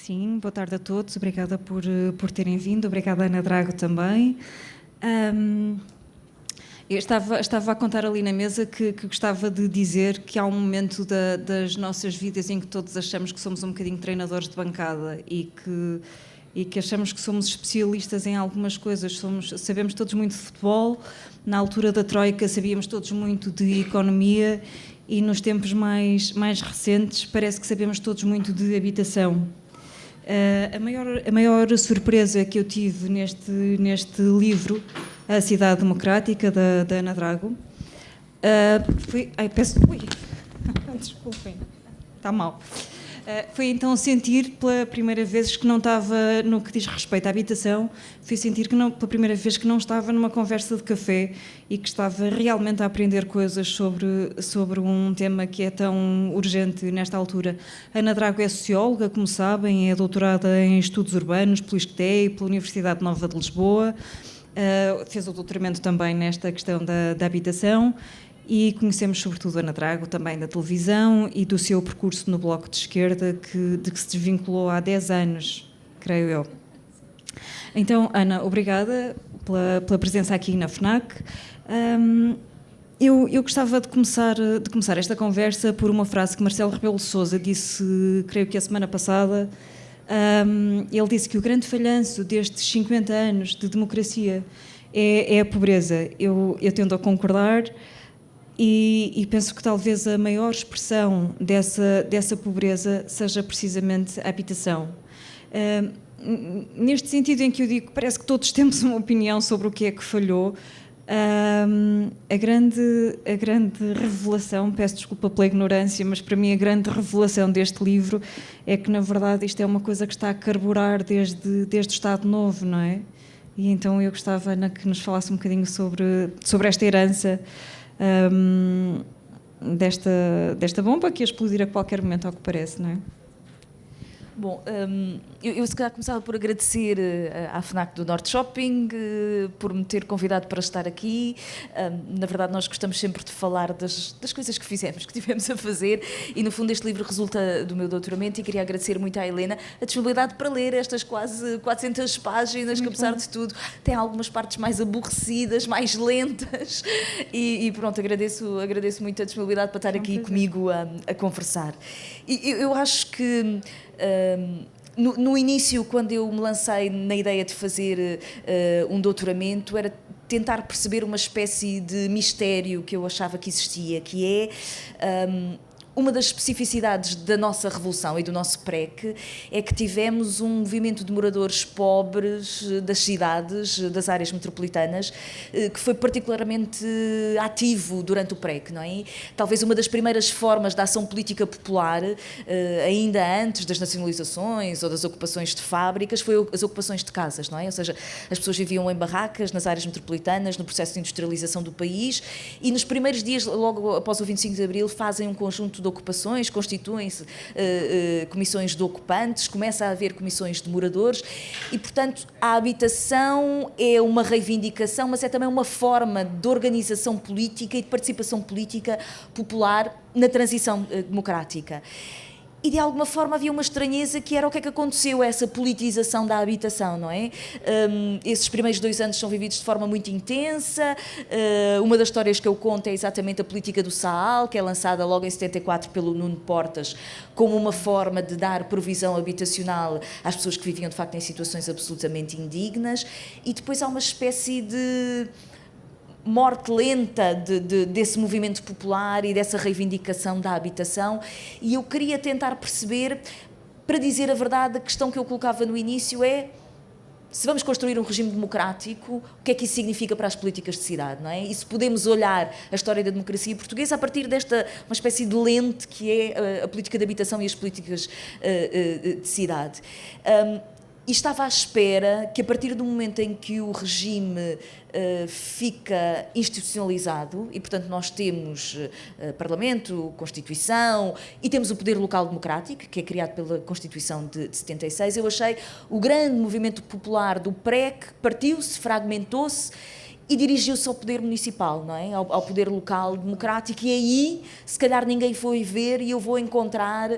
Sim, boa tarde a todos. Obrigada por terem vindo. Obrigada, Ana Drago, também. Eu estava a contar ali na mesa que gostava de dizer que há um momento das nossas vidas em que todos achamos que somos um bocadinho treinadores de bancada e que achamos que somos especialistas em algumas coisas. Sabemos todos muito de futebol. Na altura da Troika sabíamos todos muito de economia e nos tempos mais recentes parece que sabemos todos muito de habitação. A maior surpresa que eu tive neste livro, A Cidade Democrática, da Ana Drago, foi... Desculpem, está mal. Foi então sentir pela primeira vez que não estava, no que diz respeito à habitação, foi sentir que pela primeira vez que não estava numa conversa de café e que estava realmente a aprender coisas sobre um tema que é tão urgente nesta altura. Ana Drago é socióloga, como sabem, é doutorada em estudos urbanos pelo ISCTE e pela Universidade Nova de Lisboa, fez o doutoramento também nesta questão da habitação. E conhecemos sobretudo a Ana Drago também da televisão e do seu percurso no Bloco de Esquerda, de que se desvinculou há 10 anos, creio eu. Então, Ana, obrigada pela presença aqui na FNAC. Eu gostava de começar esta conversa por uma frase que Marcelo Rebelo de Sousa disse, creio que a semana passada. Ele disse que o grande falhanço destes 50 anos de democracia é a pobreza. Eu tendo a concordar. E penso que talvez a maior expressão dessa pobreza seja precisamente a habitação. Neste sentido em que eu digo que parece que todos temos uma opinião sobre o que é que falhou, a grande revelação, peço desculpa pela ignorância, mas para mim a grande revelação deste livro é que, na verdade, isto é uma coisa que está a carburar desde o Estado Novo, não é? E então eu gostava, Ana, que nos falasse um bocadinho sobre esta herança desta bomba que ia explodir a qualquer momento, ao que parece, não é? Bom, eu se calhar começava por agradecer à FNAC do Norte Shopping por me ter convidado para estar aqui. Na verdade, nós gostamos sempre de falar das coisas que fizemos, que tivemos a fazer, e no fundo este livro resulta do meu doutoramento, e queria agradecer muito à Helena a disponibilidade para ler estas quase 400 páginas, que apesar de tudo tem algumas partes mais aborrecidas, mais lentas, e pronto, agradeço muito a disponibilidade para estar aqui comigo a conversar. E eu acho que no início, quando eu me lancei na ideia de fazer um doutoramento, era tentar perceber uma espécie de mistério que eu achava que existia, que é uma das especificidades da nossa revolução e do nosso PREC é que tivemos um movimento de moradores pobres das cidades, das áreas metropolitanas, que foi particularmente ativo durante o PREC, não é? Talvez uma das primeiras formas de ação política popular, ainda antes das nacionalizações ou das ocupações de fábricas, foi as ocupações de casas, não é? Ou seja, as pessoas viviam em barracas nas áreas metropolitanas, no processo de industrialização do país, e nos primeiros dias, logo após o 25 de Abril, fazem um conjunto de ocupações, constituem-se comissões de ocupantes, começa a haver comissões de moradores e, portanto, a habitação é uma reivindicação, mas é também uma forma de organização política e de participação política popular na transição democrática. E de alguma forma havia uma estranheza que era o que é que aconteceu a essa politização da habitação, não é? Esses primeiros 2 anos são vividos de forma muito intensa. Uma das histórias que eu conto é exatamente a política do SAAL, que é lançada logo em 74 pelo Nuno Portas, como uma forma de dar provisão habitacional às pessoas que viviam de facto em situações absolutamente indignas. E depois há uma espécie de morte lenta desse movimento popular e dessa reivindicação da habitação, e eu queria tentar perceber, para dizer a verdade, a questão que eu colocava no início é: se vamos construir um regime democrático, o que é que isso significa para as políticas de cidade, não é? E se podemos olhar a história da democracia portuguesa a partir desta uma espécie de lente que é a política de habitação e as políticas de cidade. E estava à espera que, a partir do momento em que o regime fica institucionalizado, e portanto nós temos Parlamento, Constituição, e temos o poder local democrático, que é criado pela Constituição de 76, eu achei o grande movimento popular do PREC partiu-se, fragmentou-se, e dirigiu-se ao poder municipal, não é? Ao poder local democrático, e aí se calhar ninguém foi ver e eu vou encontrar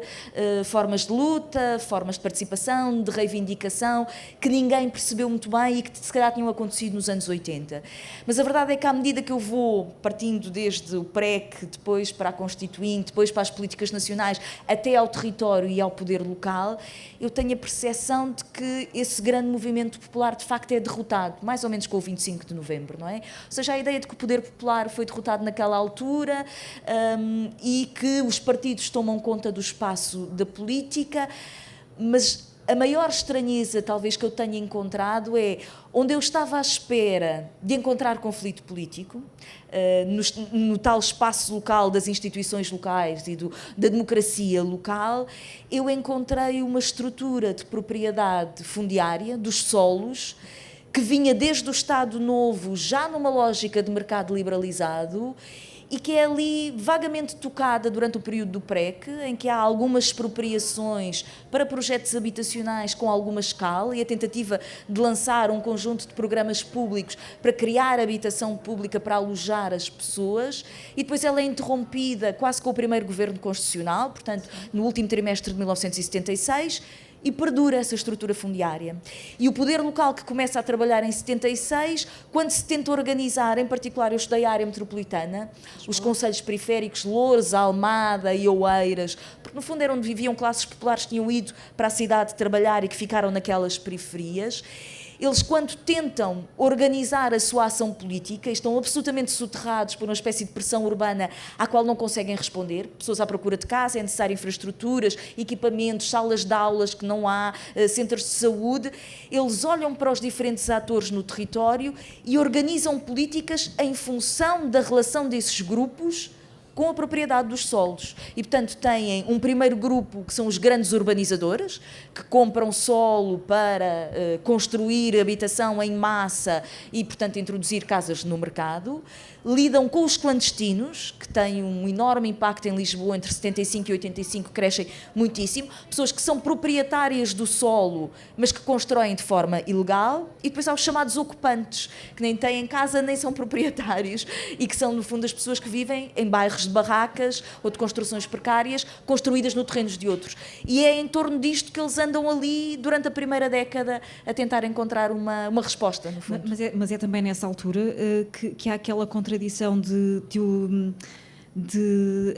formas de luta, formas de participação, de reivindicação, que ninguém percebeu muito bem e que se calhar tinham acontecido nos anos 80. Mas a verdade é que à medida que eu vou partindo desde o PREC, depois para a Constituinte, depois para as políticas nacionais, até ao território e ao poder local, eu tenho a percepção de que esse grande movimento popular de facto é derrotado, mais ou menos com o 25 de novembro. Não é? Ou seja, a ideia de que o poder popular foi derrotado naquela altura e que os partidos tomam conta do espaço da política, mas a maior estranheza talvez que eu tenha encontrado é onde eu estava à espera de encontrar conflito político, no tal espaço local das instituições locais e da democracia local, eu encontrei uma estrutura de propriedade fundiária dos solos que vinha desde o Estado Novo, já numa lógica de mercado liberalizado, e que é ali vagamente tocada durante o período do PREC, em que há algumas expropriações para projetos habitacionais com alguma escala e a tentativa de lançar um conjunto de programas públicos para criar habitação pública para alojar as pessoas, e depois ela é interrompida quase com o primeiro governo constitucional, portanto, no último trimestre de 1976, e perdura essa estrutura fundiária. E o poder local que começa a trabalhar em 76, quando se tenta organizar, em particular eu estudei a área metropolitana, os concelhos periféricos, Loures, Almada e Oeiras, porque no fundo era onde viviam classes populares que tinham ido para a cidade trabalhar e que ficaram naquelas periferias. Eles, quando tentam organizar a sua ação política, estão absolutamente soterrados por uma espécie de pressão urbana à qual não conseguem responder. Pessoas à procura de casa, é necessário infraestruturas, equipamentos, salas de aulas que não há, centros de saúde. Eles olham para os diferentes atores no território e organizam políticas em função da relação desses grupos com a propriedade dos solos. E, portanto, têm um primeiro grupo, que são os grandes urbanizadores, que compram solo para construir habitação em massa e, portanto, introduzir casas no mercado. Lidam com os clandestinos, que têm um enorme impacto em Lisboa, entre 75 e 85, crescem muitíssimo. Pessoas que são proprietárias do solo, mas que constroem de forma ilegal. E depois há os chamados ocupantes, que nem têm casa nem são proprietários e que são, no fundo, as pessoas que vivem em bairros de barracas ou de construções precárias, construídas no terrenos de outros. E é em torno disto que eles andam ali, durante a primeira década, a tentar encontrar uma resposta, no fundo. Mas é também nessa altura que há aquela contradição de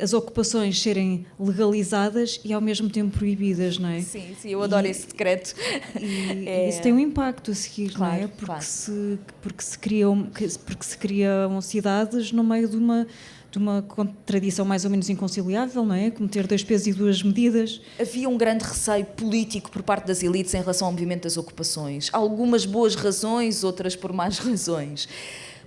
as ocupações serem legalizadas e ao mesmo tempo proibidas, não é? Sim, eu adoro esse decreto. E isso tem um impacto a seguir, claro, não é? Porque, claro. porque se criam cidades no meio de uma contradição mais ou menos inconciliável, não é? Como ter 2 pesos e 2 medidas. Havia um grande receio político por parte das elites em relação ao movimento das ocupações. Algumas boas razões, outras por más razões.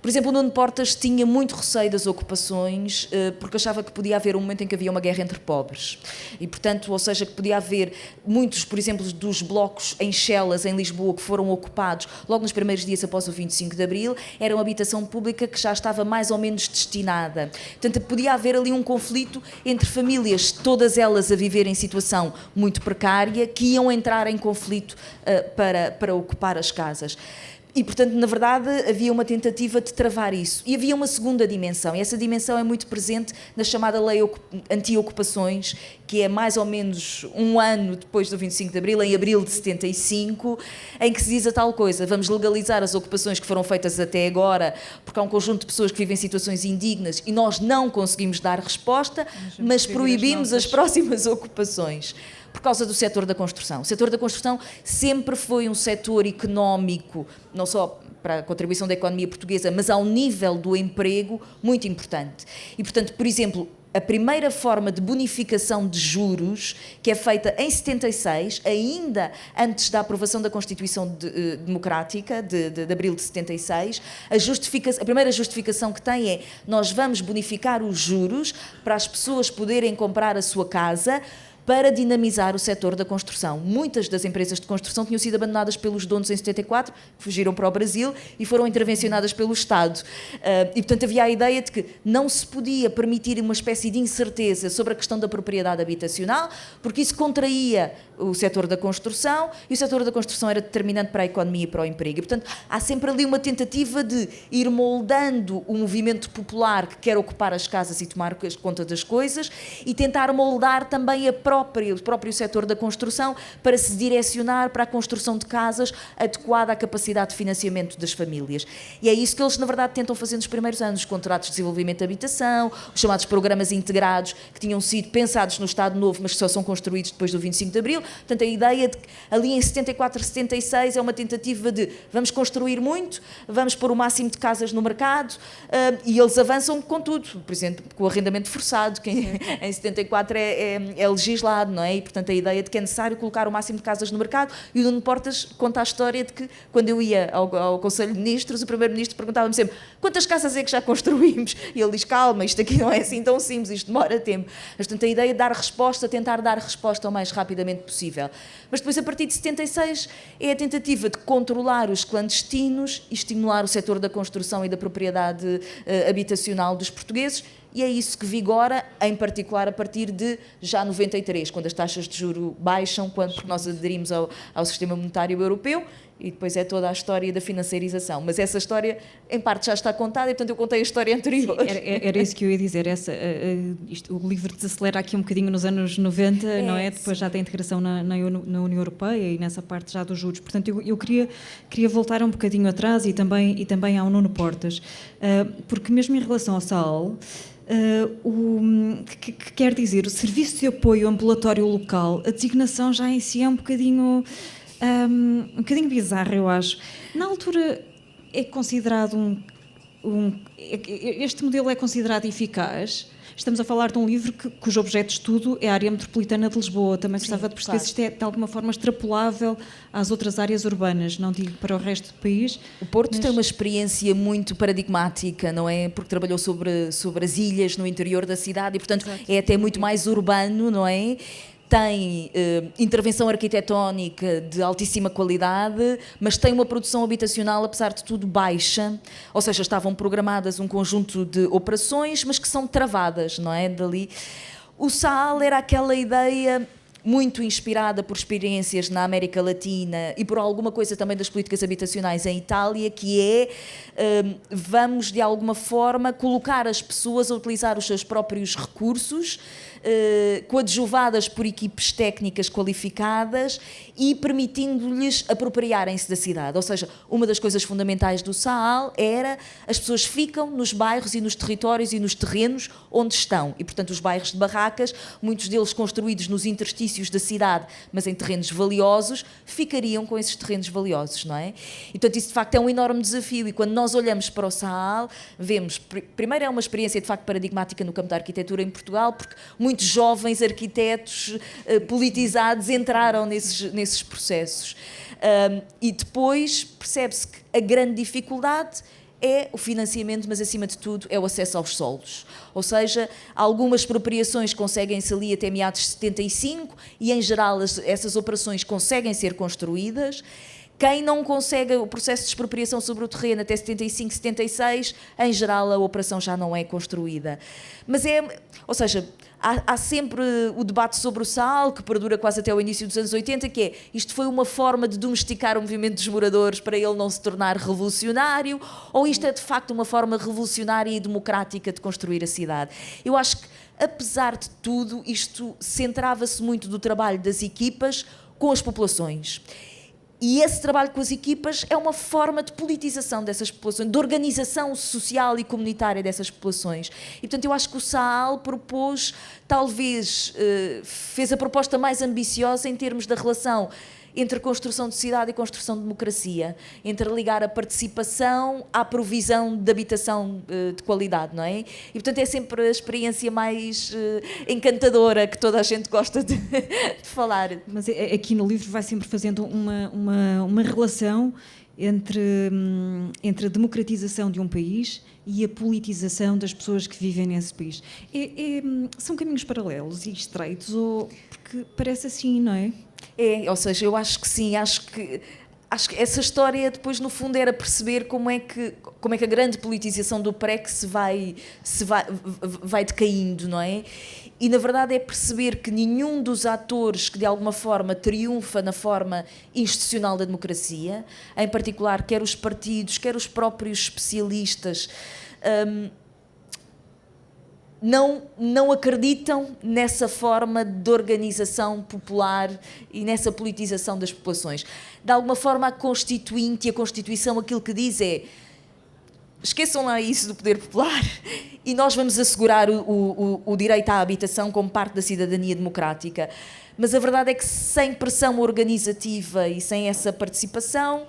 Por exemplo, o Nuno Portas tinha muito receio das ocupações porque achava que podia haver um momento em que havia uma guerra entre pobres. E, portanto, ou seja, que podia haver muitos, por exemplo, dos blocos em Chelas, em Lisboa, que foram ocupados logo nos primeiros dias após o 25 de Abril, era uma habitação pública que já estava mais ou menos destinada. Portanto, podia haver ali um conflito entre famílias, todas elas a viver em situação muito precária, que iam entrar em conflito para ocupar as casas. E, portanto, na verdade, havia uma tentativa de travar isso. E havia uma segunda dimensão, e essa dimensão é muito presente na chamada Lei Anti-Ocupações, que é mais ou menos um ano depois do 25 de Abril, em abril de 75, em que se diz a tal coisa: vamos legalizar as ocupações que foram feitas até agora, porque há um conjunto de pessoas que vivem em situações indignas e nós não conseguimos dar resposta, mas proibimos as próximas ocupações. Por causa do setor da construção. O setor da construção sempre foi um setor económico, não só para a contribuição da economia portuguesa, mas ao nível do emprego, muito importante. E, portanto, por exemplo, a primeira forma de bonificação de juros, que é feita em 76, ainda antes da aprovação da Constituição Democrática, de abril de 76, a primeira justificação que tem é: nós vamos bonificar os juros para as pessoas poderem comprar a sua casa, para dinamizar o setor da construção. Muitas das empresas de construção tinham sido abandonadas pelos donos em 74, fugiram para o Brasil e foram intervencionadas pelo Estado. E, portanto, havia a ideia de que não se podia permitir uma espécie de incerteza sobre a questão da propriedade habitacional, porque isso contraía o setor da construção, e o setor da construção era determinante para a economia e para o emprego. E, portanto, há sempre ali uma tentativa de ir moldando o movimento popular que quer ocupar as casas e tomar conta das coisas, e tentar moldar também o próprio setor da construção para se direcionar para a construção de casas adequada à capacidade de financiamento das famílias. E é isso que eles, na verdade, tentam fazer nos primeiros anos, os contratos de desenvolvimento de habitação, os chamados programas integrados, que tinham sido pensados no Estado Novo, mas que só são construídos depois do 25 de Abril. Portanto, a ideia de que ali em 74, 76 é uma tentativa de vamos construir muito, vamos pôr o máximo de casas no mercado, e eles avançam com tudo, por exemplo, com o arrendamento forçado, que em 74 é legislado, não é? E, portanto, a ideia de que é necessário colocar o máximo de casas no mercado. E o Nuno Portas conta a história de que, quando eu ia ao Conselho de Ministros, o Primeiro-Ministro perguntava-me sempre: quantas casas é que já construímos? E ele diz: calma, isto aqui não é assim tão simples, isto demora tempo. Mas, portanto, a ideia de dar resposta, tentar dar resposta o mais rapidamente possível. Mas depois, a partir de 76, é a tentativa de controlar os clandestinos e estimular o setor da construção e da propriedade habitacional dos portugueses. E é isso que vigora, em particular a partir de já 93, quando as taxas de juro baixam, porque nós aderimos ao sistema monetário europeu, e depois é toda a história da financiarização. Mas essa história, em parte, já está contada, e portanto eu contei a história anterior. Sim, era isso que eu ia dizer. O livro desacelera aqui um bocadinho nos anos 90, não é? Depois já da integração na União Europeia e nessa parte já dos juros. Portanto, eu queria voltar um bocadinho atrás e também ao Nuno Portas, porque mesmo em relação ao SAAL, que quer dizer, o Serviço de Apoio Ambulatório Local, a designação já em si é um bocadinho bizarro, eu acho. Na altura é considerado este modelo é considerado eficaz. Estamos a falar de um livro cujo objeto de estudo é a área metropolitana de Lisboa. Também gostava de perceber se isto é de alguma forma extrapolável às outras áreas urbanas, não digo para o resto do país. O Porto tem uma experiência muito paradigmática, não é? Porque trabalhou sobre as ilhas no interior da cidade e, portanto, é até muito mais urbano, não é? Tem intervenção arquitetónica de altíssima qualidade, mas tem uma produção habitacional, apesar de tudo, baixa. Ou seja, estavam programadas um conjunto de operações, mas que são travadas, não é? Dali. O SAAL era aquela ideia muito inspirada por experiências na América Latina e por alguma coisa também das políticas habitacionais em Itália, que é vamos, de alguma forma, colocar as pessoas a utilizar os seus próprios recursos, coadjuvadas por equipes técnicas qualificadas e permitindo-lhes apropriarem-se da cidade. Ou seja, uma das coisas fundamentais do SAAL era as pessoas ficam nos bairros e nos territórios e nos terrenos onde estão. E, portanto, os bairros de barracas, muitos deles construídos nos interstícios da cidade, mas em terrenos valiosos, ficariam com esses terrenos valiosos, não é? E, portanto, isso de facto é um enorme desafio. E quando nós olhamos para o SAAL, vemos, primeiro é uma experiência de facto paradigmática no campo da arquitetura em Portugal, porque muitos jovens arquitetos politizados entraram nesses processos. E depois percebe-se que a grande dificuldade é o financiamento, mas acima de tudo é o acesso aos solos. Ou seja, algumas expropriações conseguem-se ali até meados de 75 e, em geral, essas operações conseguem ser construídas. Quem não consegue o processo de expropriação sobre o terreno até 75, 76, em geral a operação já não é construída. Mas ou seja, há sempre o debate sobre o SAAL, que perdura quase até o início dos anos 80, que é, isto foi uma forma de domesticar o movimento dos moradores para ele não se tornar revolucionário, ou isto é de facto uma forma revolucionária e democrática de construir a cidade? Eu acho que, apesar de tudo, isto centrava-se muito do trabalho das equipas com as populações. E esse trabalho com as equipas é uma forma de politização dessas populações, de organização social e comunitária dessas populações. E, portanto, eu acho que o SAAL propôs, talvez, fez a proposta mais ambiciosa em termos da relação entre a construção de cidade e a construção de democracia, entre ligar a participação à provisão de habitação de qualidade, não é? E, portanto, é sempre a experiência mais encantadora que toda a gente gosta de falar. Mas aqui no livro vai sempre fazendo uma relação entre a democratização de um país e a politização das pessoas que vivem nesse país. São caminhos paralelos e estreitos, porque parece assim, não é? Ou seja, eu acho que sim, acho que essa história depois no fundo era perceber como é que a grande politização do PREC vai decaindo, não é? E na verdade é perceber que nenhum dos atores que de alguma forma triunfa na forma institucional da democracia, em particular quer os partidos, quer os próprios especialistas, não acreditam nessa forma de organização popular e nessa politização das populações. De alguma forma, a Constituinte e a Constituição aquilo que diz é: esqueçam lá isso do poder popular e nós vamos assegurar o direito à habitação como parte da cidadania democrática. Mas a verdade é que sem pressão organizativa e sem essa participação,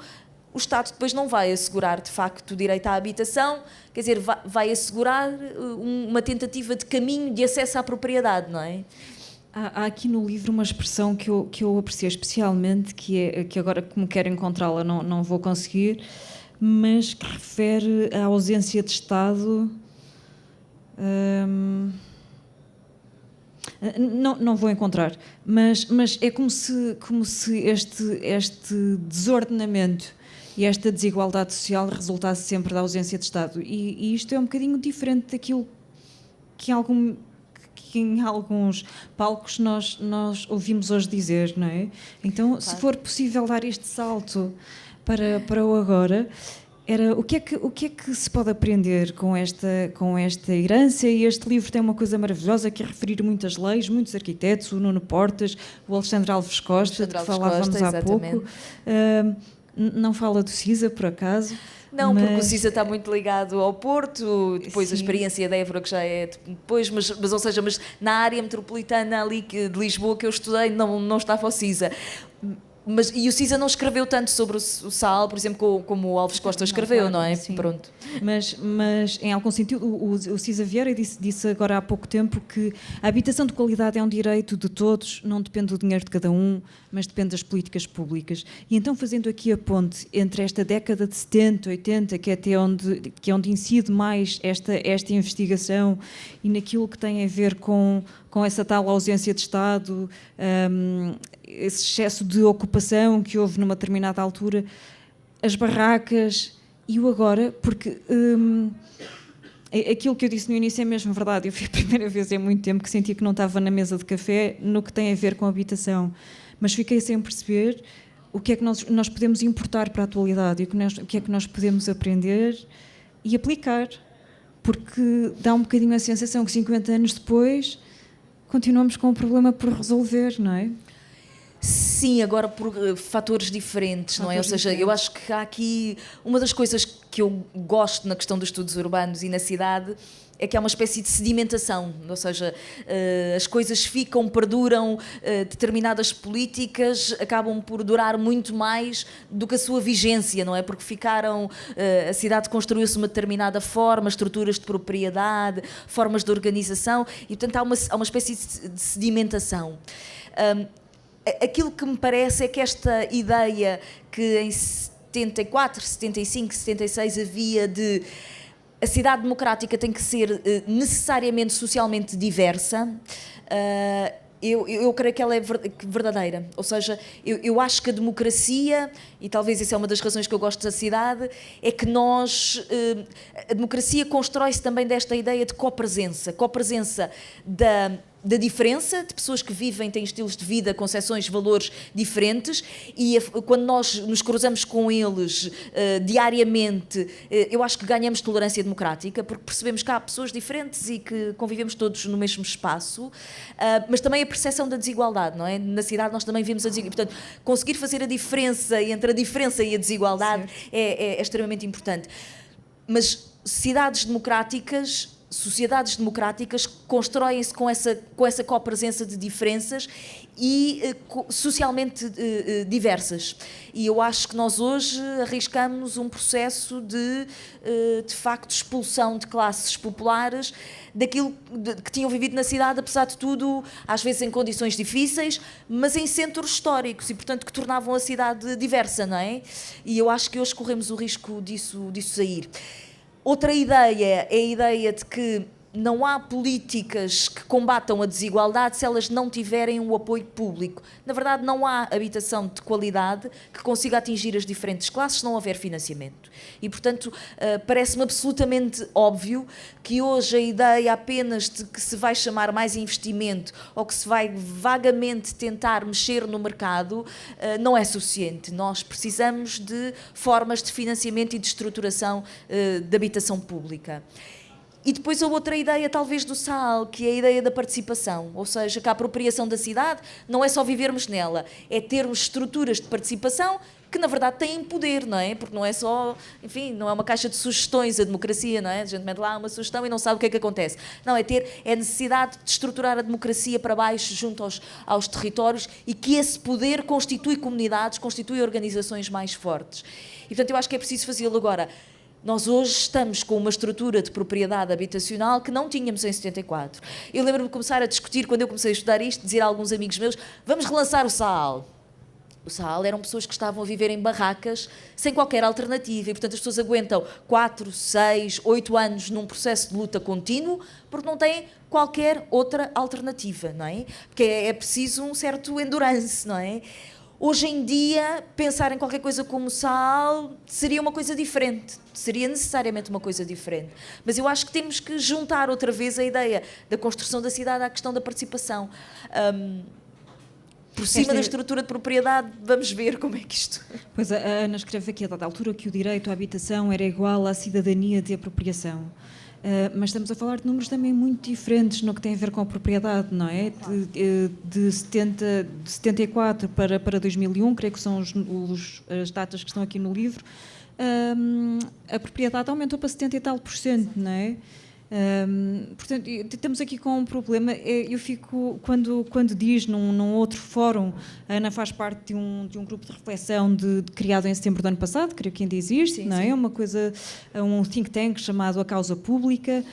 o Estado depois não vai assegurar, de facto, o direito à habitação, quer dizer, vai assegurar uma tentativa de caminho de acesso à propriedade, não é? Há aqui no livro uma expressão que eu apreciei especialmente, que agora, como quero encontrá-la, não vou conseguir, mas que refere à ausência de Estado. Não vou encontrar, mas é como se este desordenamento e esta desigualdade social resultasse sempre da ausência de Estado. E isto é um bocadinho diferente daquilo que em alguns palcos nós ouvimos hoje dizer, não é? Então, claro, se for possível dar este salto para o agora, o que é que se pode aprender com esta herança? E este livro tem uma coisa maravilhosa, que é referir muitas leis, muitos arquitetos, o Nuno Portas, o Alexandre Alves Costa, de que falávamos há pouco. Não fala do CISA, por acaso? Não, porque o CISA está muito ligado ao Porto, depois sim, a experiência de Évora, que já é depois, mas na área metropolitana ali de Lisboa que eu estudei não estava o CISA. E o CISA não escreveu tanto sobre o SAL, por exemplo, como o Alves Costa escreveu, não é? Sim. Pronto. Mas, em algum sentido, o CISA Vieira disse agora há pouco tempo que a habitação de qualidade é um direito de todos, não depende do dinheiro de cada um, mas depende das políticas públicas. E então, fazendo aqui a ponte entre esta década de 70, 80, que é onde incide mais esta investigação, e naquilo que tem a ver com essa tal ausência de Estado, esse excesso de ocupação que houve numa determinada altura, as barracas e o agora, porque aquilo que eu disse no início é mesmo verdade. Eu fui a primeira vez em muito tempo que sentia que não estava na mesa de café no que tem a ver com a habitação, mas fiquei sem perceber o que é que nós podemos importar para a atualidade e o que é que nós podemos aprender e aplicar, porque dá um bocadinho a sensação que 50 anos depois continuamos com o problema por resolver, não é? Sim, agora por fatores diferentes, não é? Ou seja, eu acho que há aqui uma das coisas que eu gosto na questão dos estudos urbanos e na cidade é que há uma espécie de sedimentação, ou seja, as coisas perduram, determinadas políticas acabam por durar muito mais do que a sua vigência, não é? Porque a cidade construiu-se de uma determinada forma, estruturas de propriedade, formas de organização, e portanto há uma espécie de sedimentação. Aquilo que me parece é que esta ideia que em 74, 75, 76 havia de a cidade democrática tem que ser necessariamente socialmente diversa, eu creio que ela é verdadeira. Ou seja, eu acho que a democracia, e talvez essa é uma das razões que eu gosto da cidade, é que a democracia constrói-se também desta ideia de copresença da diferença, de pessoas que vivem, têm estilos de vida, concepções, valores diferentes, e quando nós nos cruzamos com eles diariamente, eu acho que ganhamos tolerância democrática, porque percebemos que há pessoas diferentes e que convivemos todos no mesmo espaço, mas também a percepção da desigualdade, não é? Na cidade nós também vimos a desigualdade. Portanto, conseguir fazer a diferença entre a diferença e a desigualdade é extremamente importante. Mas cidades democráticas sociedades democráticas constroem-se com essa copresença de diferenças e socialmente diversas. E eu acho que nós hoje arriscamos um processo de facto, expulsão de classes populares daquilo que tinham vivido na cidade, apesar de tudo, às vezes em condições difíceis, mas em centros históricos e, portanto, que tornavam a cidade diversa, não é? E eu acho que hoje corremos o risco disso sair. Outra ideia é a ideia de que não há políticas que combatam a desigualdade se elas não tiverem o apoio público. Na verdade, não há habitação de qualidade que consiga atingir as diferentes classes se não houver financiamento. E, portanto, parece-me absolutamente óbvio que hoje a ideia apenas de que se vai chamar mais investimento ou que se vai vagamente tentar mexer no mercado não é suficiente. Nós precisamos de formas de financiamento e de estruturação de habitação pública. E depois a outra ideia, talvez, do SAAL, que é a ideia da participação, ou seja, que a apropriação da cidade não é só vivermos nela, é termos estruturas de participação que, na verdade, têm poder, não é? Porque não é só, enfim, não é uma caixa de sugestões a democracia, não é? A gente mete lá uma sugestão e não sabe o que é que acontece. Não, é a necessidade de estruturar a democracia para baixo, junto aos territórios, e que esse poder constitui comunidades, constitui organizações mais fortes. E, portanto, eu acho que é preciso fazê-lo agora. Nós hoje estamos com uma estrutura de propriedade habitacional que não tínhamos em 74. Eu lembro-me de começar a discutir, quando eu comecei a estudar isto, dizer a alguns amigos meus, vamos relançar o SAAL. O SAAL eram pessoas que estavam a viver em barracas sem qualquer alternativa e, portanto, as pessoas aguentam 4, 6, 8 anos num processo de luta contínuo porque não têm qualquer outra alternativa, não é? Porque é preciso um certo endurance, não é? Hoje em dia, pensar em qualquer coisa como SAAL seria uma coisa diferente, seria necessariamente uma coisa diferente. Mas eu acho que temos que juntar outra vez a ideia da construção da cidade à questão da participação. Por cima da estrutura de propriedade, vamos ver como é que isto... Pois a Ana escreve aqui a dada altura que o direito à habitação era igual à cidadania de apropriação. Mas estamos a falar de números também muito diferentes no que tem a ver com a propriedade, não é? De 74 para 2001, creio que são as datas que estão aqui no livro, a propriedade aumentou para 70 e tal %, não é? Portanto, estamos aqui com um problema. Eu fico, quando diz num outro fórum, a Ana faz parte de um grupo de reflexão criado em setembro do ano passado, creio que ainda existe, sim, não é? Sim. Uma coisa, um think tank chamado A Causa Pública,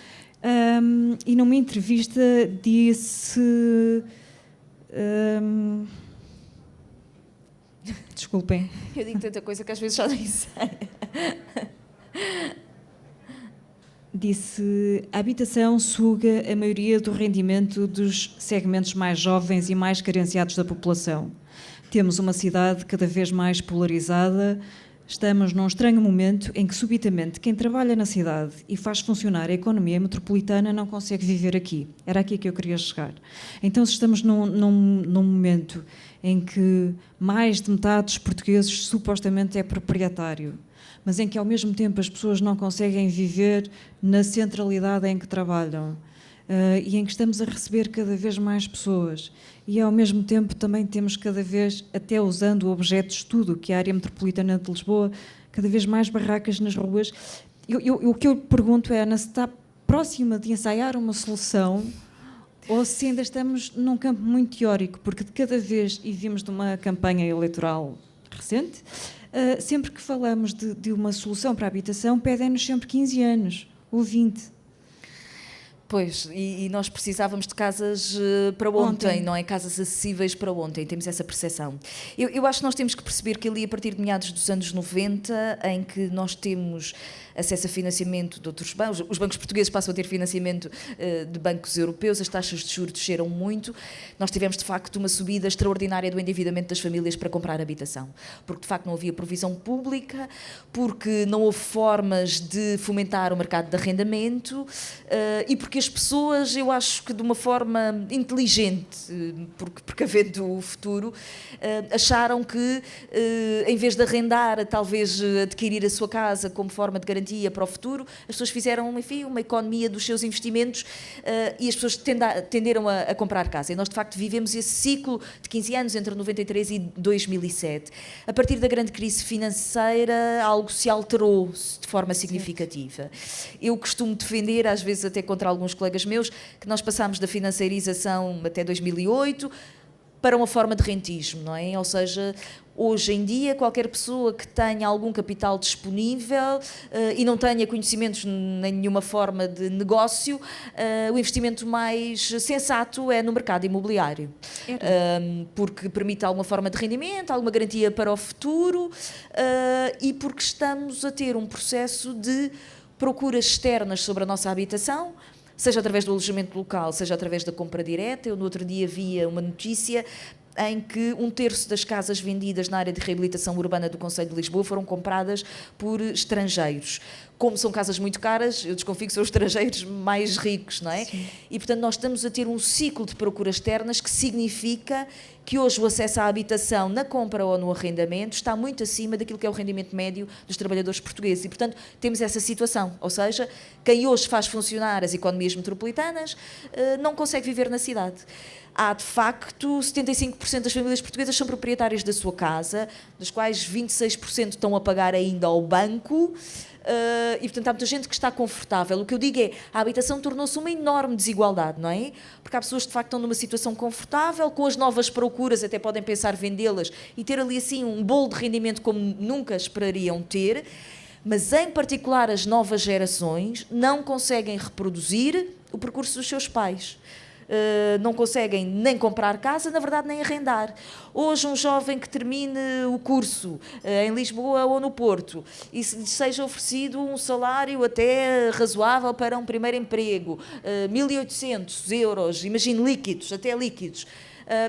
e numa entrevista disse... desculpem. Eu digo tanta coisa que às vezes já nem sei. Disse, a habitação suga a maioria do rendimento dos segmentos mais jovens e mais carenciados da população. Temos uma cidade cada vez mais polarizada, estamos num estranho momento em que subitamente quem trabalha na cidade e faz funcionar a economia metropolitana não consegue viver aqui. Era aqui que eu queria chegar. Então, se estamos num momento em que mais de metade dos portugueses supostamente é proprietário, mas em que ao mesmo tempo as pessoas não conseguem viver na centralidade em que trabalham, e em que estamos a receber cada vez mais pessoas e ao mesmo tempo também temos cada vez, até usando o objeto de estudo que é a área metropolitana de Lisboa, cada vez mais barracas nas ruas. O que eu pergunto é, Ana, se está próxima de ensaiar uma solução ou se ainda estamos num campo muito teórico, porque de cada vez, e vimos de uma campanha eleitoral recente, sempre que falamos de uma solução para a habitação, pedem-nos sempre 15 anos ou 20. Pois, e nós precisávamos de casas para ontem, não é? Casas acessíveis para ontem, temos essa percepção. Eu acho que nós temos que perceber que ali, a partir de meados dos anos 90, em que nós temos acesso a financiamento de outros bancos, os bancos portugueses passam a ter financiamento de bancos europeus, as taxas de juros desceram muito, nós tivemos de facto uma subida extraordinária do endividamento das famílias para comprar habitação, porque de facto não havia provisão pública, porque não houve formas de fomentar o mercado de arrendamento e porque as pessoas, eu acho que de uma forma inteligente, porque havendo o futuro, acharam que em vez de arrendar, talvez adquirir a sua casa como forma de garantia para o futuro, as pessoas fizeram, enfim, uma economia dos seus investimentos e as pessoas tenderam a comprar casa. E nós, de facto, vivemos esse ciclo de 15 anos entre 93 e 2007. A partir da grande crise financeira, algo se alterou de forma significativa. Eu costumo defender, às vezes até contra alguns colegas meus, que nós passámos da financiarização até 2008 para uma forma de rentismo, não é? Ou seja, hoje em dia, qualquer pessoa que tenha algum capital disponível e não tenha conhecimentos em nenhuma forma de negócio, o investimento mais sensato é no mercado imobiliário. Porque permite alguma forma de rendimento, alguma garantia para o futuro e porque estamos a ter um processo de procuras externas sobre a nossa habitação, seja através do alojamento local, seja através da compra direta. Eu no outro dia via uma notícia em que 1/3 das casas vendidas na área de reabilitação urbana do Concelho de Lisboa foram compradas por estrangeiros. Como são casas muito caras, eu desconfio que são os estrangeiros mais ricos, não é? Sim. E, portanto, nós estamos a ter um ciclo de procuras externas que significa que hoje o acesso à habitação na compra ou no arrendamento está muito acima daquilo que é o rendimento médio dos trabalhadores portugueses. E, portanto, temos essa situação. Ou seja, quem hoje faz funcionar as economias metropolitanas não consegue viver na cidade. Há, de facto, 75% das famílias portuguesas são proprietárias da sua casa, das quais 26% estão a pagar ainda ao banco. E, portanto, há muita gente que está confortável. O que eu digo é, a habitação tornou-se uma enorme desigualdade, não é? Porque há pessoas que, de facto, estão numa situação confortável, com as novas procuras até podem pensar vendê-las e ter ali, assim, um bolo de rendimento como nunca esperariam ter, mas, em particular, as novas gerações não conseguem reproduzir o percurso dos seus pais. Não conseguem nem comprar casa, na verdade, nem arrendar. Hoje, um jovem que termine o curso em Lisboa ou no Porto e se lhe seja oferecido um salário até razoável para um primeiro emprego, 1.800 euros, imagine líquidos, até líquidos,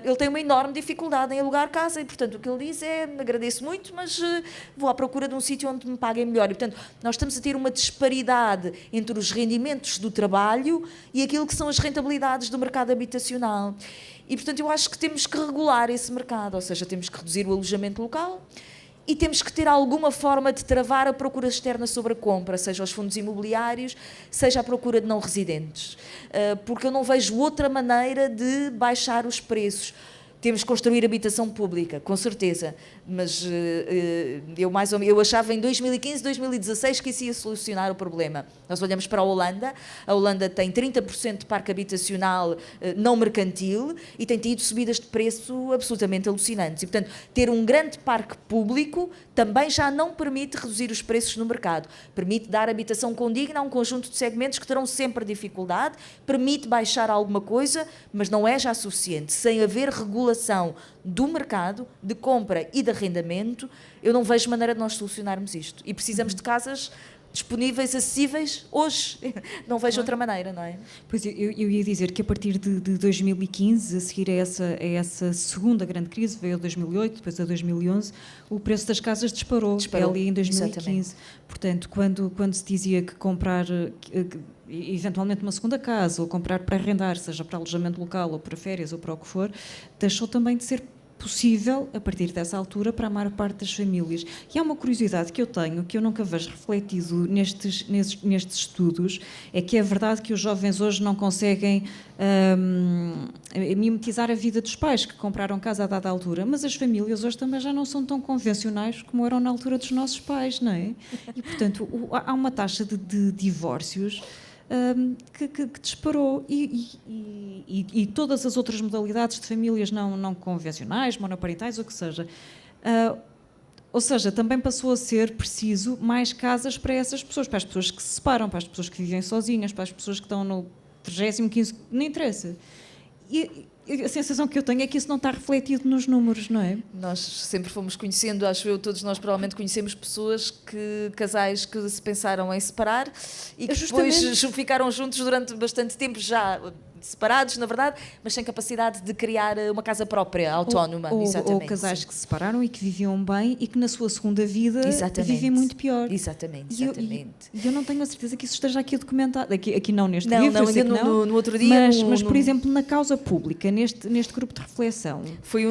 ele tem uma enorme dificuldade em alugar casa e, portanto, o que ele diz é: agradeço muito, mas vou à procura de um sítio onde me paguem melhor. E, portanto, nós estamos a ter uma disparidade entre os rendimentos do trabalho e aquilo que são as rentabilidades do mercado habitacional. E, portanto, eu acho que temos que regular esse mercado, ou seja, temos que reduzir o alojamento local e temos que ter alguma forma de travar a procura externa sobre a compra, seja aos fundos imobiliários, seja a procura de não residentes. Porque eu não vejo outra maneira de baixar os preços. Temos que construir habitação pública, com certeza, mas eu achava em 2015, 2016 que isso ia solucionar o problema. Nós olhamos para a Holanda tem 30% de parque habitacional não mercantil e tem tido subidas de preço absolutamente alucinantes. E, portanto, ter um grande parque público também já não permite reduzir os preços no mercado. Permite dar habitação condigna a um conjunto de segmentos que terão sempre dificuldade, permite baixar alguma coisa, mas não é já suficiente. Sem haver regulação do mercado, de compra e de arrendamento, eu não vejo maneira de nós solucionarmos isto. E precisamos de casas disponíveis, acessíveis, hoje. Não vejo outra maneira, não é? Pois, eu ia dizer que a partir de 2015, a seguir a essa segunda grande crise, veio a 2008, depois a 2011, o preço das casas disparou ali em 2015. Exatamente. Portanto, quando se dizia que comprar eventualmente uma segunda casa ou comprar para arrendar, seja para alojamento local ou para férias ou para o que for, deixou também de ser possível, a partir dessa altura, para a maior parte das famílias. E há uma curiosidade que eu tenho, que eu nunca vejo refletido nestes estudos, é que é verdade que os jovens hoje não conseguem mimetizar a vida dos pais que compraram casa a dada altura, mas as famílias hoje também já não são tão convencionais como eram na altura dos nossos pais, não é? E, portanto, há uma taxa de divórcios que disparou e todas as outras modalidades de famílias não convencionais, monoparentais, ou que seja. Ou seja, também passou a ser preciso mais casas para essas pessoas, para as pessoas que se separam, para as pessoas que vivem sozinhas, para as pessoas que estão no 30º, 15º, não interessa. E a sensação que eu tenho é que isso não está refletido nos números, não é? Nós sempre fomos conhecendo, acho eu, todos nós provavelmente conhecemos casais que se pensaram em separar e que depois ficaram juntos durante bastante tempo já, separados, na verdade, mas sem capacidade de criar uma casa própria, autónoma. Ou casais que se separaram e que viviam bem e que na sua segunda vida vivem muito pior. Exatamente. E eu não tenho a certeza que isso esteja aqui documentado. Aqui não, neste livro, eu sei que não. No outro dia... Mas por exemplo, na causa pública, neste grupo de reflexão... Foi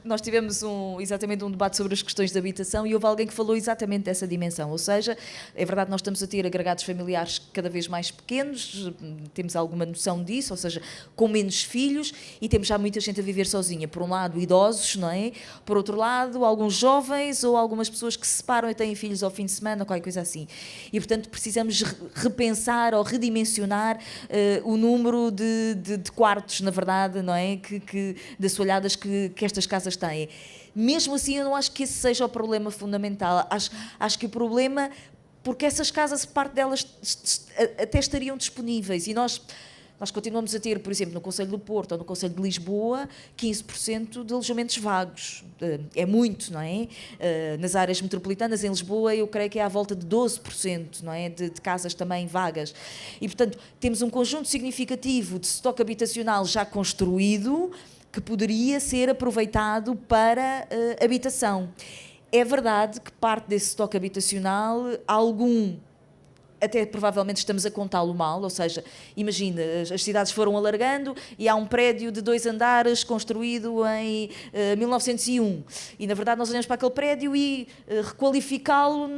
nós tivemos exatamente um debate sobre as questões de habitação e houve alguém que falou exatamente dessa dimensão. Ou seja, é verdade, nós estamos a ter agregados familiares cada vez mais pequenos, temos alguma noção disso, ou seja, com menos filhos, e temos já muita gente a viver sozinha. Por um lado, idosos, não é? Por outro lado, alguns jovens ou algumas pessoas que se separam e têm filhos ao fim de semana, ou qualquer coisa assim. E, portanto, precisamos repensar ou redimensionar o número de quartos, na verdade, não é? De assoalhadas que estas casas têm. Mesmo assim, eu não acho que esse seja o problema fundamental. Acho que o problema... Porque essas casas, parte delas até estariam disponíveis e nós continuamos a ter, por exemplo, no Concelho do Porto ou no Concelho de Lisboa, 15% de alojamentos vagos. É muito, não é? Nas áreas metropolitanas, em Lisboa, eu creio que é à volta de 12%, não é? De casas também vagas. E, portanto, temos um conjunto significativo de estoque habitacional já construído que poderia ser aproveitado para habitação. É verdade que parte desse estoque habitacional, até provavelmente estamos a contá-lo mal, ou seja, imagina, as cidades foram alargando e há um prédio de 2 andares construído em 1901 e na verdade nós olhamos para aquele prédio e requalificá-lo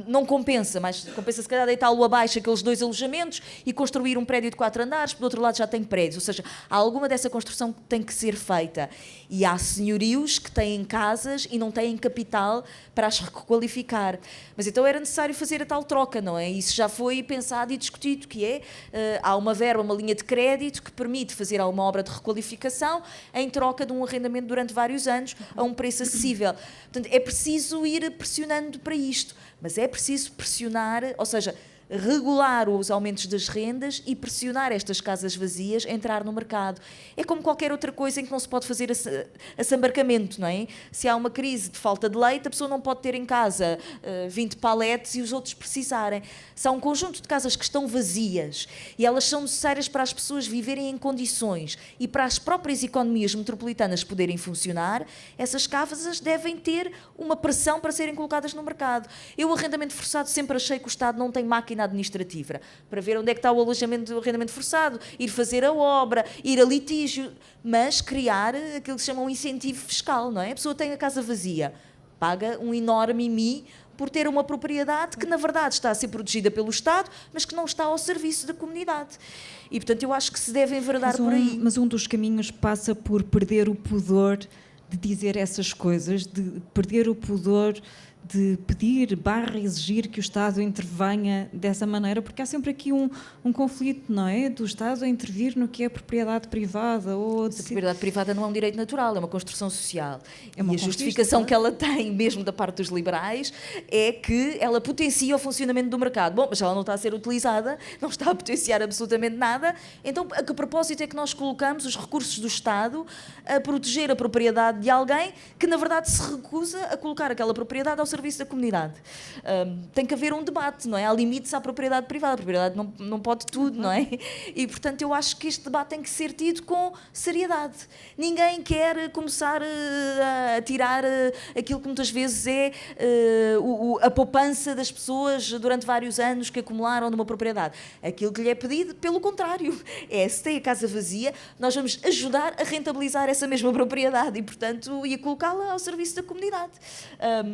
não compensa, mas compensa se calhar deitá-lo abaixo aqueles 2 alojamentos e construir um prédio de 4 andares, do outro lado já tem prédios, ou seja, alguma dessa construção tem que ser feita e há senhorios que têm casas e não têm capital para as requalificar, mas então era necessário fazer a tal troca, não é? Isso já foi pensado e discutido, que é, há uma verba, uma linha de crédito que permite fazer uma obra de requalificação em troca de um arrendamento durante vários anos a um preço acessível. Portanto, é preciso ir pressionando para isto, mas é preciso pressionar, ou seja, regular os aumentos das rendas e pressionar estas casas vazias a entrar no mercado. É como qualquer outra coisa em que não se pode fazer assambarcamento, não é? Se há uma crise de falta de leite, a pessoa não pode ter em casa 20 paletes e os outros precisarem. Se há um conjunto de casas que estão vazias e elas são necessárias para as pessoas viverem em condições e para as próprias economias metropolitanas poderem funcionar, essas casas devem ter uma pressão para serem colocadas no mercado. Eu, o arrendamento forçado, sempre achei que o Estado não tem máquina administrativa para ver onde é que está o alojamento do arrendamento forçado, ir fazer a obra, ir a litígio, mas criar aquilo que se chama um incentivo fiscal, não é? A pessoa tem a casa vazia, paga um enorme IMI por ter uma propriedade que, na verdade, está a ser protegida pelo Estado, mas que não está ao serviço da comunidade. E, portanto, eu acho que se deve enverdar por aí. Mas um dos caminhos passa por perder o pudor de dizer essas coisas, de perder o pudor de pedir, exigir que o Estado intervenha dessa maneira, porque há sempre aqui um conflito, não é? Do Estado a intervir no que é propriedade privada. Ou a propriedade privada não é um direito natural, é uma construção social. É uma e a justificação que ela tem, mesmo da parte dos liberais, é que ela potencia o funcionamento do mercado. Bom, mas ela não está a ser utilizada, não está a potenciar absolutamente nada, então a que propósito é que nós colocamos os recursos do Estado a proteger a propriedade de alguém que, na verdade, se recusa a colocar aquela propriedade ao serviço da comunidade? Tem que haver um debate, não é? Há limites à propriedade privada. A propriedade não pode tudo, não é? E, portanto, eu acho que este debate tem que ser tido com seriedade. Ninguém quer começar a tirar aquilo que muitas vezes é a poupança das pessoas durante vários anos que acumularam numa propriedade. Aquilo que lhe é pedido, pelo contrário, é, se tem a casa vazia, nós vamos ajudar a rentabilizar essa mesma propriedade e, portanto, e a colocá-la ao serviço da comunidade.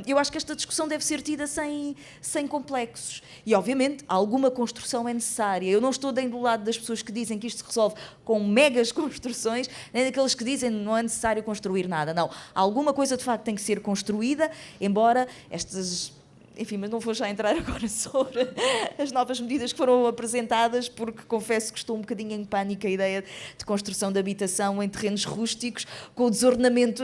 Eu acho que esta discussão deve ser tida sem complexos. E, obviamente, alguma construção é necessária. Eu não estou nem do lado das pessoas que dizem que isto se resolve com megas construções, nem daqueles que dizem que não é necessário construir nada. Não. Alguma coisa, de facto, tem que ser construída, embora estas... Enfim, mas não vou já entrar agora sobre as novas medidas que foram apresentadas, porque confesso que estou um bocadinho em pânico a ideia de construção de habitação em terrenos rústicos, com o desordenamento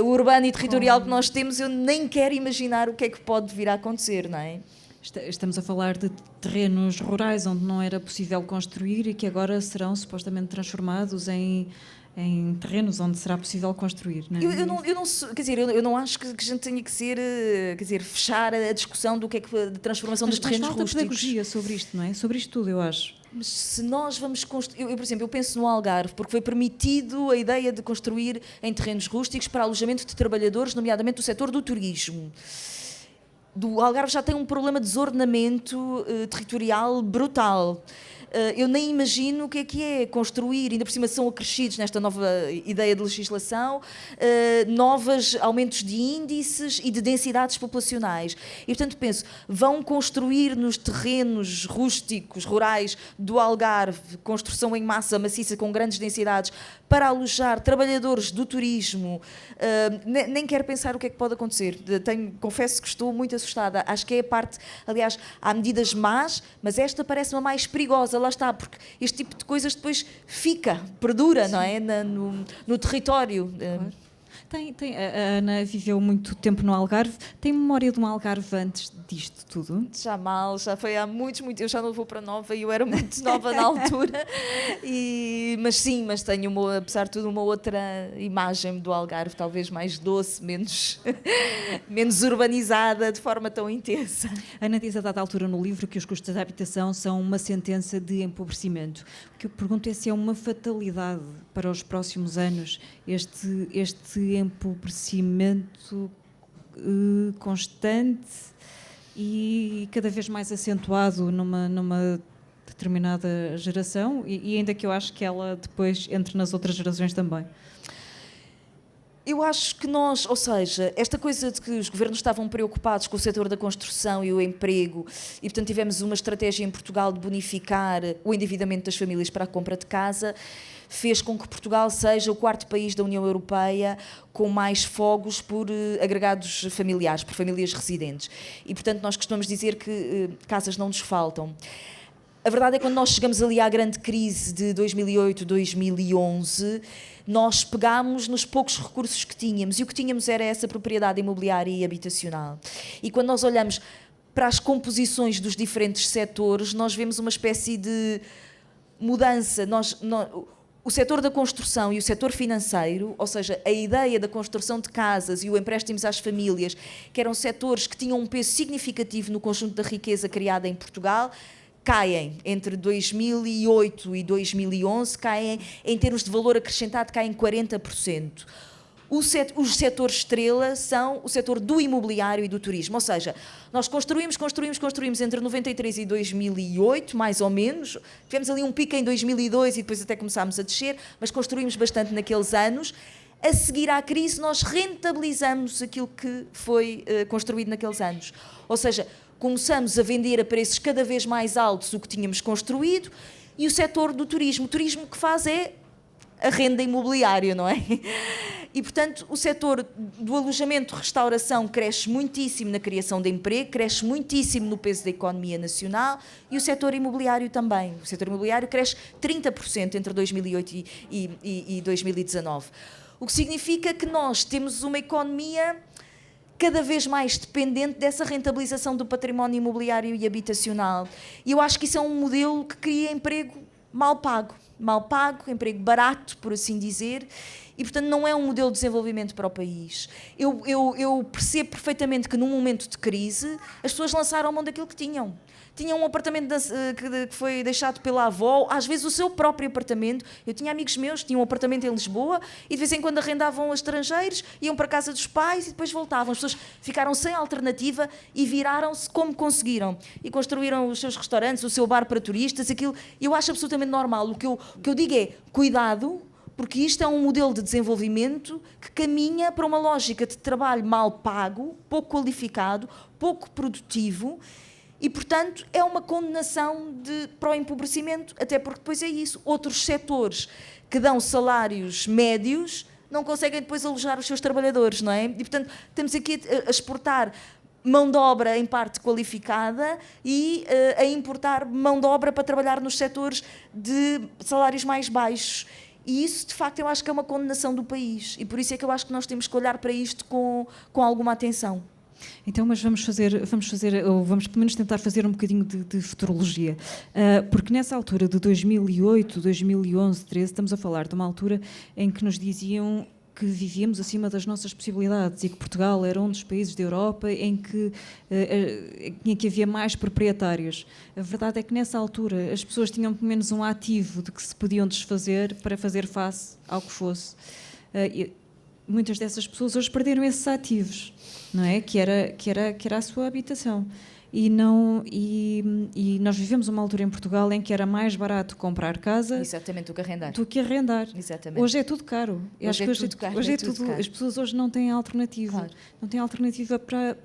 urbano e territorial que nós temos. Eu nem quero imaginar o que é que pode vir a acontecer, não é? Estamos a falar de terrenos rurais onde não era possível construir e que agora serão supostamente transformados em terrenos onde será possível construir, não é? Eu não acho que a gente tenha que ser, fechar a discussão do que é que de transformação dos terrenos rústicos. Mas falta pedagogia sobre isto, não é? Sobre isto tudo, eu acho. Mas se nós vamos construir... Eu, por exemplo, eu penso no Algarve, porque foi permitido a ideia de construir em terrenos rústicos para alojamento de trabalhadores, nomeadamente do setor do turismo. O Algarve já tem um problema de desordenamento territorial brutal. Eu nem imagino o que é construir, ainda por cima são acrescidos nesta nova ideia de legislação, novos aumentos de índices e de densidades populacionais. E, portanto, penso, vão construir nos terrenos rústicos, rurais do Algarve, construção em massa maciça com grandes densidades, para alojar trabalhadores do turismo. Nem quero pensar o que é que pode acontecer. Confesso que estou muito assustada. Acho que é a parte, aliás, há medidas más, mas esta parece-me a mais perigosa. Lá está, porque este tipo de coisas depois perdura, não é? No território. Claro. A Ana viveu muito tempo no Algarve. Tem memória de um Algarve antes disto tudo? Já foi há muitos. Eu já não vou para Nova e eu era muito nova na altura. Mas tenho, apesar de tudo, uma outra imagem do Algarve, talvez mais doce, menos urbanizada, de forma tão intensa. A Ana diz a dada altura no livro que os custos da habitação são uma sentença de empobrecimento. O que eu pergunto é se é uma fatalidade para os próximos anos este empobrecimento constante e cada vez mais acentuado numa determinada geração e ainda que eu acho que ela depois entre nas outras gerações também. Eu acho que nós, ou seja, esta coisa de que os governos estavam preocupados com o setor da construção e o emprego e, portanto, tivemos uma estratégia em Portugal de bonificar o endividamento das famílias para a compra de casa, fez com que Portugal seja o quarto país da União Europeia com mais fogos por agregados familiares, por famílias residentes. E, portanto, nós costumamos dizer que casas não nos faltam. A verdade é que quando nós chegamos ali à grande crise de 2008, 2011, nós pegámos nos poucos recursos que tínhamos e o que tínhamos era essa propriedade imobiliária e habitacional. E quando nós olhamos para as composições dos diferentes setores, nós vemos uma espécie de mudança. O setor da construção e o setor financeiro, ou seja, a ideia da construção de casas e o empréstimos às famílias, que eram setores que tinham um peso significativo no conjunto da riqueza criada em Portugal, caem entre 2008 e 2011, caem em termos de valor acrescentado, caem 40%. Os setores estrela são o setor do imobiliário e do turismo, ou seja, nós construímos entre 93 e 2008, mais ou menos, tivemos ali um pico em 2002 e depois até começámos a descer, mas construímos bastante naqueles anos. A seguir à crise, nós rentabilizamos aquilo que foi construído naqueles anos, ou seja, começamos a vender a preços cada vez mais altos o que tínhamos construído e o setor do turismo. O turismo que faz é a renda imobiliária, não é? E, portanto, o setor do alojamento, restauração, cresce muitíssimo na criação de emprego, cresce muitíssimo no peso da economia nacional e o setor imobiliário também. O setor imobiliário cresce 30% entre 2008 e 2019. O que significa que nós temos uma economia cada vez mais dependente dessa rentabilização do património imobiliário e habitacional. E eu acho que isso é um modelo que cria emprego mal pago, emprego barato, por assim dizer, e, portanto, não é um modelo de desenvolvimento para o país. Eu percebo perfeitamente que, num momento de crise, as pessoas lançaram mão daquilo que tinham. Tinham um apartamento que foi deixado pela avó, às vezes o seu próprio apartamento. Eu tinha amigos meus que tinham um apartamento em Lisboa e de vez em quando arrendavam a estrangeiros, iam para a casa dos pais e depois voltavam. As pessoas ficaram sem alternativa e viraram-se como conseguiram. E construíram os seus restaurantes, o seu bar para turistas, aquilo. Eu acho absolutamente normal. O que eu digo é, cuidado, porque isto é um modelo de desenvolvimento que caminha para uma lógica de trabalho mal pago, pouco qualificado, pouco produtivo. E, portanto, é uma condenação para o empobrecimento, até porque depois é isso. Outros setores que dão salários médios não conseguem depois alojar os seus trabalhadores, não é? E, portanto, estamos aqui a exportar mão de obra em parte qualificada e a importar mão de obra para trabalhar nos setores de salários mais baixos. E isso, de facto, eu acho que é uma condenação do país. E por isso é que eu acho que nós temos que olhar para isto com alguma atenção. Então, mas vamos pelo menos tentar fazer um bocadinho de futurologia, porque nessa altura de 2008, 2011, 2013, estamos a falar de uma altura em que nos diziam que vivíamos acima das nossas possibilidades e que Portugal era um dos países da Europa em que havia mais proprietários. A verdade é que nessa altura as pessoas tinham pelo menos um ativo de que se podiam desfazer para fazer face ao que fosse. Muitas dessas pessoas hoje perderam esses ativos, não é? Que era a sua habitação. E nós vivemos uma altura em Portugal em que era mais barato comprar casa do que arrendar. Exatamente. Hoje é tudo caro. Hoje é tudo caro. As pessoas hoje não têm alternativa. Claro. Não têm alternativa para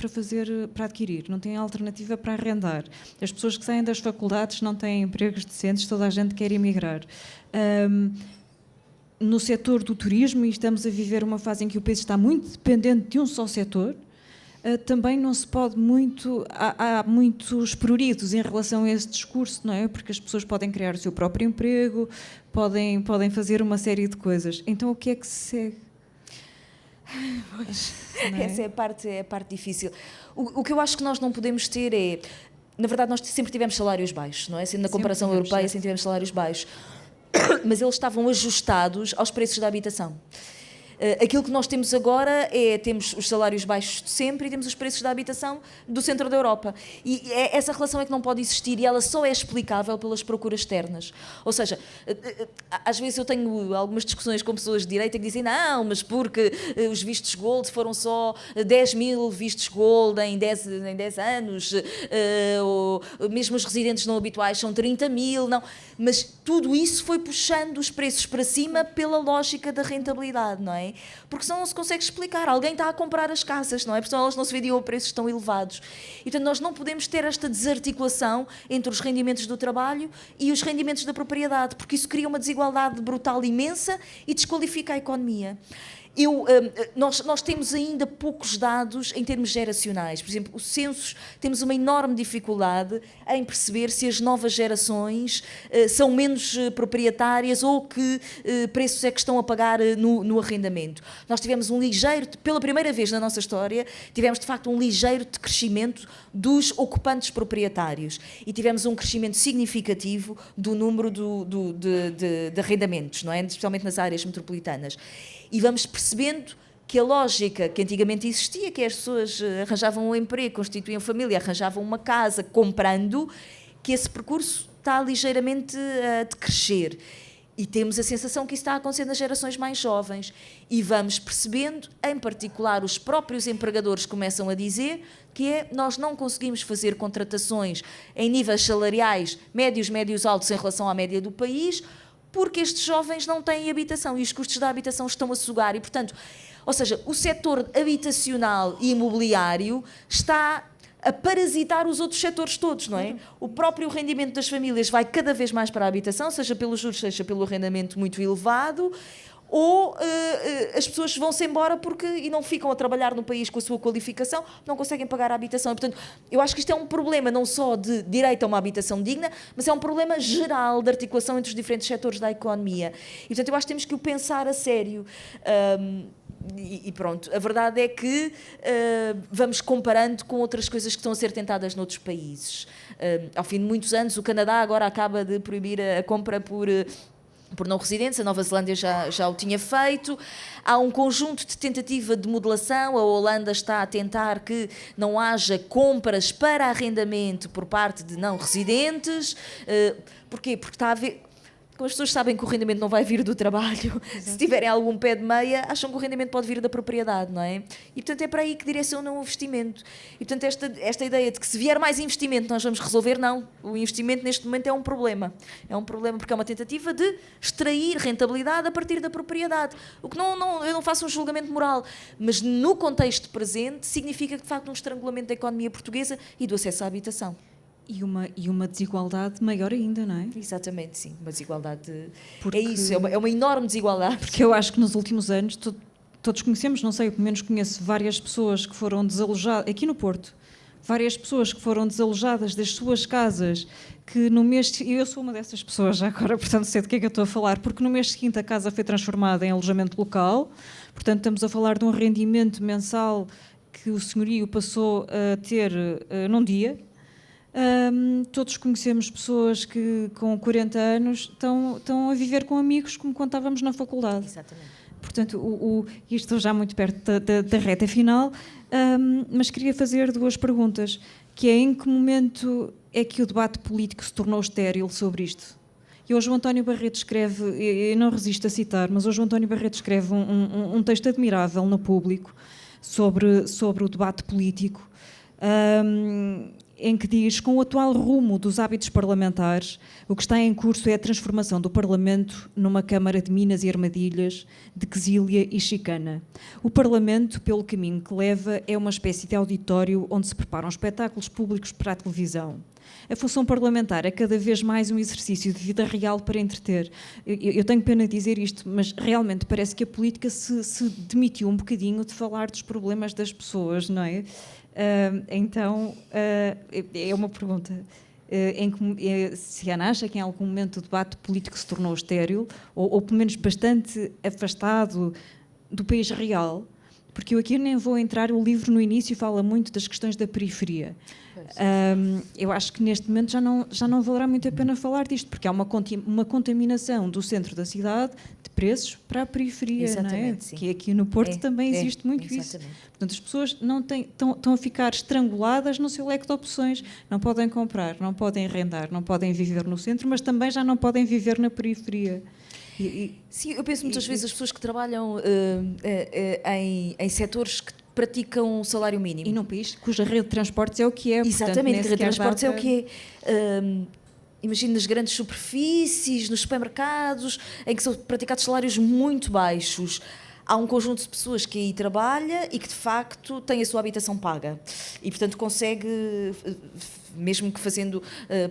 adquirir, não têm alternativa para arrendar. As pessoas que saem das faculdades não têm empregos decentes, toda a gente quer emigrar. No setor do turismo, e estamos a viver uma fase em que o país está muito dependente de um só setor, também não se pode muito... Há muitos pruridos em relação a esse discurso, não é? Porque as pessoas podem criar o seu próprio emprego, podem fazer uma série de coisas. Então, o que é que se segue? Essa é a parte difícil. O que eu acho que nós não podemos ter é... Na verdade, nós sempre tivemos salários baixos, não é? Na comparação europeia, sempre tivemos salários baixos. Mas eles estavam ajustados aos preços da habitação. Aquilo que nós temos agora temos os salários baixos de sempre e temos os preços da habitação do centro da Europa. E essa relação é que não pode existir e ela só é explicável pelas procuras externas. Ou seja, às vezes eu tenho algumas discussões com pessoas de direita que dizem não, mas porque os vistos gold foram só 10 mil vistos gold em 10 anos, ou mesmo os residentes não habituais são 30 mil, não. Mas tudo isso foi puxando os preços para cima pela lógica da rentabilidade, não é? Porque senão não se consegue explicar. Alguém está a comprar as casas, não é? Porque senão elas não se vendiam a preços tão elevados. E, portanto, nós não podemos ter esta desarticulação entre os rendimentos do trabalho e os rendimentos da propriedade, porque isso cria uma desigualdade brutal imensa e desqualifica a economia. Nós temos ainda poucos dados em termos geracionais. Por exemplo, os censos, temos uma enorme dificuldade em perceber se as novas gerações são menos proprietárias ou que preços é que estão a pagar no arrendamento. Nós tivemos pela primeira vez na nossa história, tivemos de facto um ligeiro decrescimento dos ocupantes proprietários e tivemos um crescimento significativo do número de arrendamentos, não é? Especialmente nas áreas metropolitanas. E vamos percebendo que a lógica que antigamente existia, que as pessoas arranjavam um emprego, constituíam família, arranjavam uma casa comprando, que esse percurso está ligeiramente a decrescer. E temos a sensação que isso está a acontecer nas gerações mais jovens. E vamos percebendo, em particular, os próprios empregadores começam a dizer que nós não conseguimos fazer contratações em níveis salariais médios altos em relação à média do país, porque estes jovens não têm habitação e os custos da habitação estão a sugar e, portanto, ou seja, o setor habitacional e imobiliário está a parasitar os outros setores todos, não é? O próprio rendimento das famílias vai cada vez mais para a habitação, seja pelos juros, seja pelo arrendamento muito elevado, ou as pessoas vão-se embora e não ficam a trabalhar no país com a sua qualificação, não conseguem pagar a habitação. E, portanto, eu acho que isto é um problema não só de direito a uma habitação digna, mas é um problema geral de articulação entre os diferentes setores da economia. E, portanto, eu acho que temos que o pensar a sério. E pronto, a verdade é que vamos comparando com outras coisas que estão a ser tentadas noutros países. Ao fim de muitos anos, o Canadá agora acaba de proibir a compra por não residentes, a Nova Zelândia já o tinha feito. Há um conjunto de tentativa de modelação, a Holanda está a tentar que não haja compras para arrendamento por parte de não residentes. Porquê? Porque está a haver... Como as pessoas sabem que o rendimento não vai vir do trabalho, se tiverem algum pé de meia, acham que o rendimento pode vir da propriedade, não é? E, portanto, é para aí que direciona o investimento. E, portanto, esta ideia de que se vier mais investimento nós vamos resolver, não. O investimento, neste momento, é um problema. É um problema porque é uma tentativa de extrair rentabilidade a partir da propriedade. O que eu não faço um julgamento moral, mas no contexto presente significa, de facto, um estrangulamento da economia portuguesa e do acesso à habitação. E uma desigualdade maior ainda, não é? Exatamente, sim. Uma desigualdade... Porque... É isso, é uma enorme desigualdade. Porque eu acho que nos últimos anos, todos conhecemos, não sei, pelo menos conheço várias pessoas que foram desalojadas, aqui no Porto, várias pessoas que foram desalojadas das suas casas, que no mês... Eu sou uma dessas pessoas já agora, portanto sei de que é que eu estou a falar, porque no mês seguinte a casa foi transformada em alojamento local, portanto estamos a falar de um rendimento mensal que o senhorio passou a ter num dia. Todos conhecemos pessoas que com 40 anos estão a viver com amigos como quando estávamos na faculdade. Exatamente. portanto, e estou já muito perto da reta final, mas queria fazer 2 perguntas, que é em que momento é que o debate político se tornou estéril sobre isto? E hoje o António Barreto escreve, eu não resisto a citar, mas hoje o António Barreto escreve um texto admirável no Público sobre o debate político, em que diz: com o atual rumo dos hábitos parlamentares, o que está em curso é a transformação do Parlamento numa câmara de minas e armadilhas, de quesília e chicana. O Parlamento, pelo caminho que leva, é uma espécie de auditório onde se preparam espetáculos públicos para a televisão. A função parlamentar é cada vez mais um exercício de vida real para entreter. Eu tenho pena de dizer isto, mas realmente parece que a política se demitiu um bocadinho de falar dos problemas das pessoas, não é? Então, é uma pergunta. Se a Ana acha que em algum momento o debate político se tornou estéril, ou pelo menos bastante afastado do país real, porque eu aqui nem vou entrar, o livro no início fala muito das questões da periferia. Eu acho que neste momento já não valerá muito a pena falar disto, porque há uma contaminação do centro da cidade de preços para a periferia, exatamente, não é? sim. Que aqui no Porto também existe muito exatamente. Isso. Portanto, as pessoas estão a ficar estranguladas no seu leque de opções, não podem comprar, não podem arrendar, não podem viver no centro, mas também já não podem viver na periferia. Sim, eu penso muitas vezes as pessoas que trabalham em setores que praticam salário mínimo. E num país cuja rede de transportes é o que é. Exatamente, a rede de transportes é o que é. Imagino nas grandes superfícies, nos supermercados, em que são praticados salários muito baixos. Há um conjunto de pessoas que aí trabalha e que, de facto, tem a sua habitação paga. E, portanto, consegue, mesmo que fazendo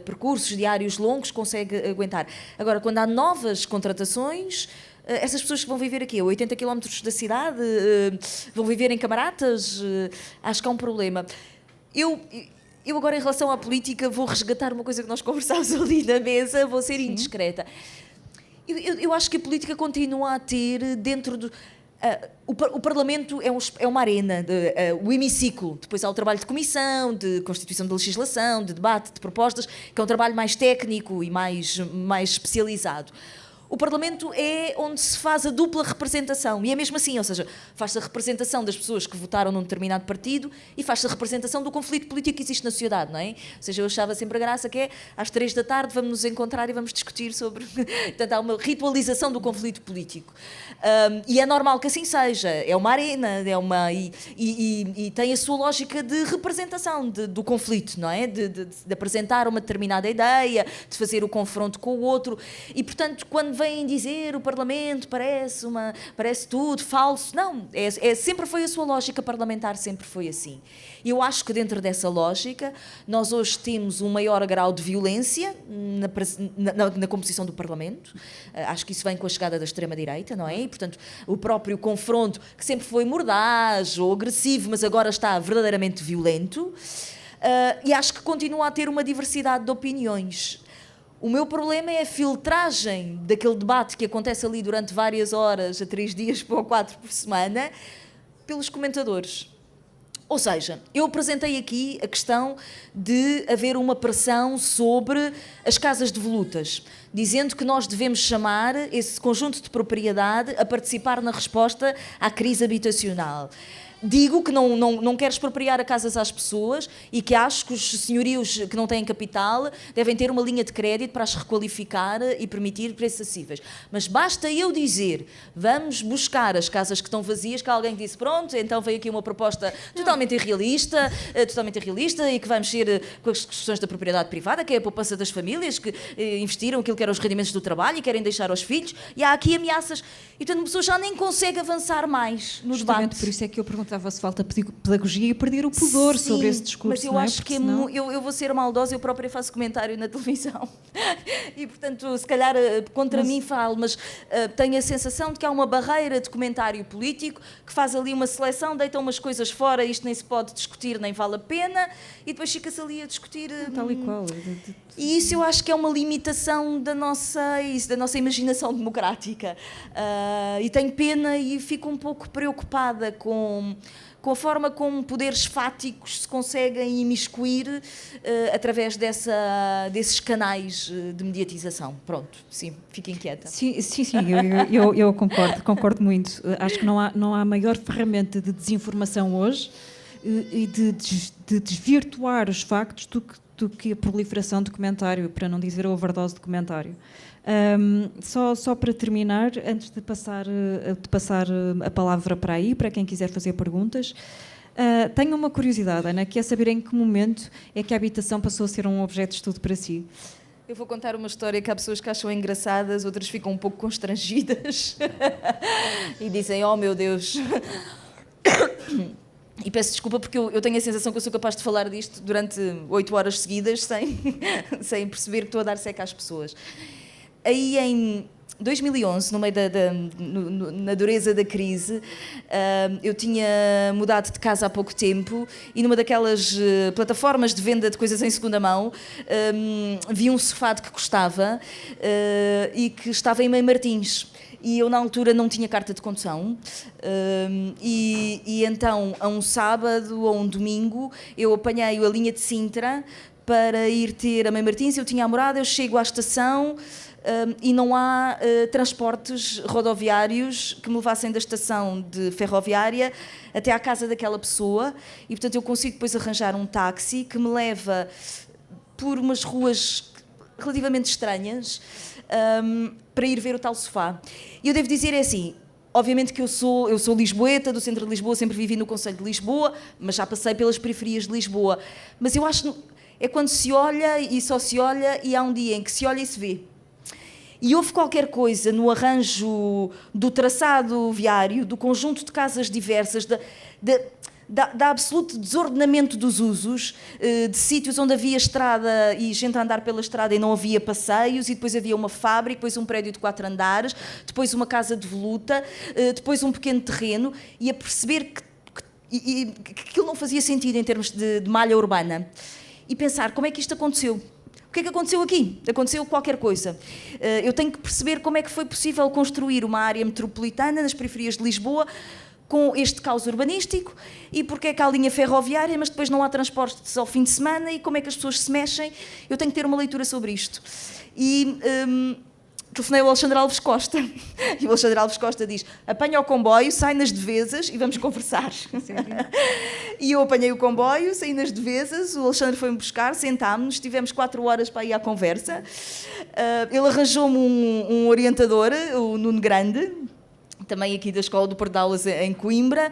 percursos diários longos, consegue aguentar. Agora, quando há novas contratações, essas pessoas que vão viver aqui a 80 km da cidade, vão viver em camaratas, acho que há um problema. Eu agora, em relação à política, vou resgatar uma coisa que nós conversámos ali na mesa, vou ser indiscreta. Eu acho que a política continua a ter dentro do... o Parlamento é uma arena, o hemiciclo. Depois há o trabalho de comissão, de constituição de legislação, de debate, de propostas, que é um trabalho mais técnico e mais especializado. O Parlamento é onde se faz a dupla representação, e é mesmo assim, ou seja, faz-se a representação das pessoas que votaram num determinado partido e faz-se a representação do conflito político que existe na sociedade, não é? Ou seja, eu achava sempre a graça que é, às 3 da tarde vamos nos encontrar e vamos discutir sobre... Portanto, há uma ritualização do conflito político. E é normal que assim seja, é uma arena, e tem a sua lógica de representação do conflito, não é? De apresentar uma determinada ideia, de fazer o confronto com o outro, e portanto, quando vêm dizer o Parlamento parece tudo falso, não, sempre foi a sua lógica parlamentar, sempre foi assim. E eu acho que dentro dessa lógica nós hoje temos um maior grau de violência na composição do Parlamento. Acho que isso vem com a chegada da extrema-direita, não é? E, portanto, o próprio confronto, que sempre foi mordaz ou agressivo, mas agora está verdadeiramente violento, e acho que continua a ter uma diversidade de opiniões. O meu problema é a filtragem daquele debate que acontece ali durante várias horas, a 3 dias ou 4 por semana, pelos comentadores. Ou seja, eu apresentei aqui a questão de haver uma pressão sobre as casas devolutas, dizendo que nós devemos chamar esse conjunto de propriedade a participar na resposta à crise habitacional. Digo que não quero expropriar a casas às pessoas e que acho que os senhorios que não têm capital devem ter uma linha de crédito para as requalificar e permitir preços acessíveis. Mas basta eu dizer, vamos buscar as casas que estão vazias, que alguém disse, pronto, então veio aqui uma proposta totalmente irrealista e que vai mexer com as questões da propriedade privada, que é a poupança das famílias, que investiram aquilo que eram os rendimentos do trabalho e querem deixar aos filhos, e há aqui ameaças. E, portanto, uma pessoa já nem consegue avançar mais no debate. Por isso é que eu perguntava se falta pedagogia e perder o pudor sobre esse discurso. Mas eu acho que senão... eu vou ser maldosa, eu própria faço comentário na televisão. E, portanto, se calhar contra mim falo, mas tenho a sensação de que há uma barreira de comentário político que faz ali uma seleção, deita umas coisas fora, isto nem se pode discutir, nem vale a pena, e depois fica-se ali a discutir... Tal e qual. E isso eu acho que é uma limitação da nossa imaginação democrática. E tenho pena e fico um pouco preocupada com com a forma como poderes fáticos se conseguem imiscuir através desses canais de mediatização. Pronto, sim, fique inquieta. Sim, eu concordo muito. Acho que não há maior ferramenta de desinformação hoje e de desvirtuar os factos do que a proliferação de comentário, para não dizer a overdose de comentário. Só para terminar, antes de passar a palavra para aí, para quem quiser fazer perguntas, tenho uma curiosidade, Ana, que é saber em que momento é que a habitação passou a ser um objeto de estudo para si. Eu vou contar uma história que há pessoas que acham engraçadas, outras ficam um pouco constrangidas e dizem, oh meu Deus... E peço desculpa porque eu tenho a sensação que eu sou capaz de falar disto durante 8 horas seguidas sem perceber que estou a dar seca às pessoas. Aí em 2011, no meio na dureza da crise, eu tinha mudado de casa há pouco tempo e numa daquelas plataformas de venda de coisas em segunda mão vi um sofá de que gostava e que estava em Mãe Martins. E eu, na altura, não tinha carta de condução e então, a um sábado ou um domingo, eu apanhei a linha de Sintra para ir ter a Mãe Martins. Eu tinha a morada, eu chego à estação e não há transportes rodoviários que me levassem da estação de ferroviária até à casa daquela pessoa e, portanto, eu consigo depois arranjar um táxi que me leva por umas ruas relativamente estranhas para ir ver o tal sofá. E eu devo dizer assim, obviamente que eu sou lisboeta, do centro de Lisboa, sempre vivi no concelho de Lisboa, mas já passei pelas periferias de Lisboa. Mas eu acho que é quando se olha e só se olha e há um dia em que se olha e se vê. E houve qualquer coisa no arranjo do traçado viário, do conjunto de casas diversas, da absoluto desordenamento dos usos, de sítios onde havia estrada e gente a andar pela estrada e não havia passeios, e depois havia uma fábrica, depois um prédio de 4 andares, depois uma casa de voluta, depois um pequeno terreno, e a perceber que aquilo não fazia sentido em termos de malha urbana. E pensar, como é que isto aconteceu? O que é que aconteceu aqui? Aconteceu qualquer coisa. Eu tenho que perceber como é que foi possível construir uma área metropolitana nas periferias de Lisboa com este caos urbanístico e porque é que há linha ferroviária, mas depois não há transportes ao fim de semana e como é que as pessoas se mexem. Eu tenho que ter uma leitura sobre isto. E telefonei ao Alexandre Alves Costa e o Alexandre Alves Costa diz, apanha o comboio, sai nas Devesas e vamos conversar. E eu apanhei o comboio, saí nas Devesas, o Alexandre foi-me buscar, sentámos-nos, tivemos 4 horas para ir à conversa. Ele arranjou-me um orientador, o Nuno Grande, também aqui da Escola do Porto de Aulas em Coimbra,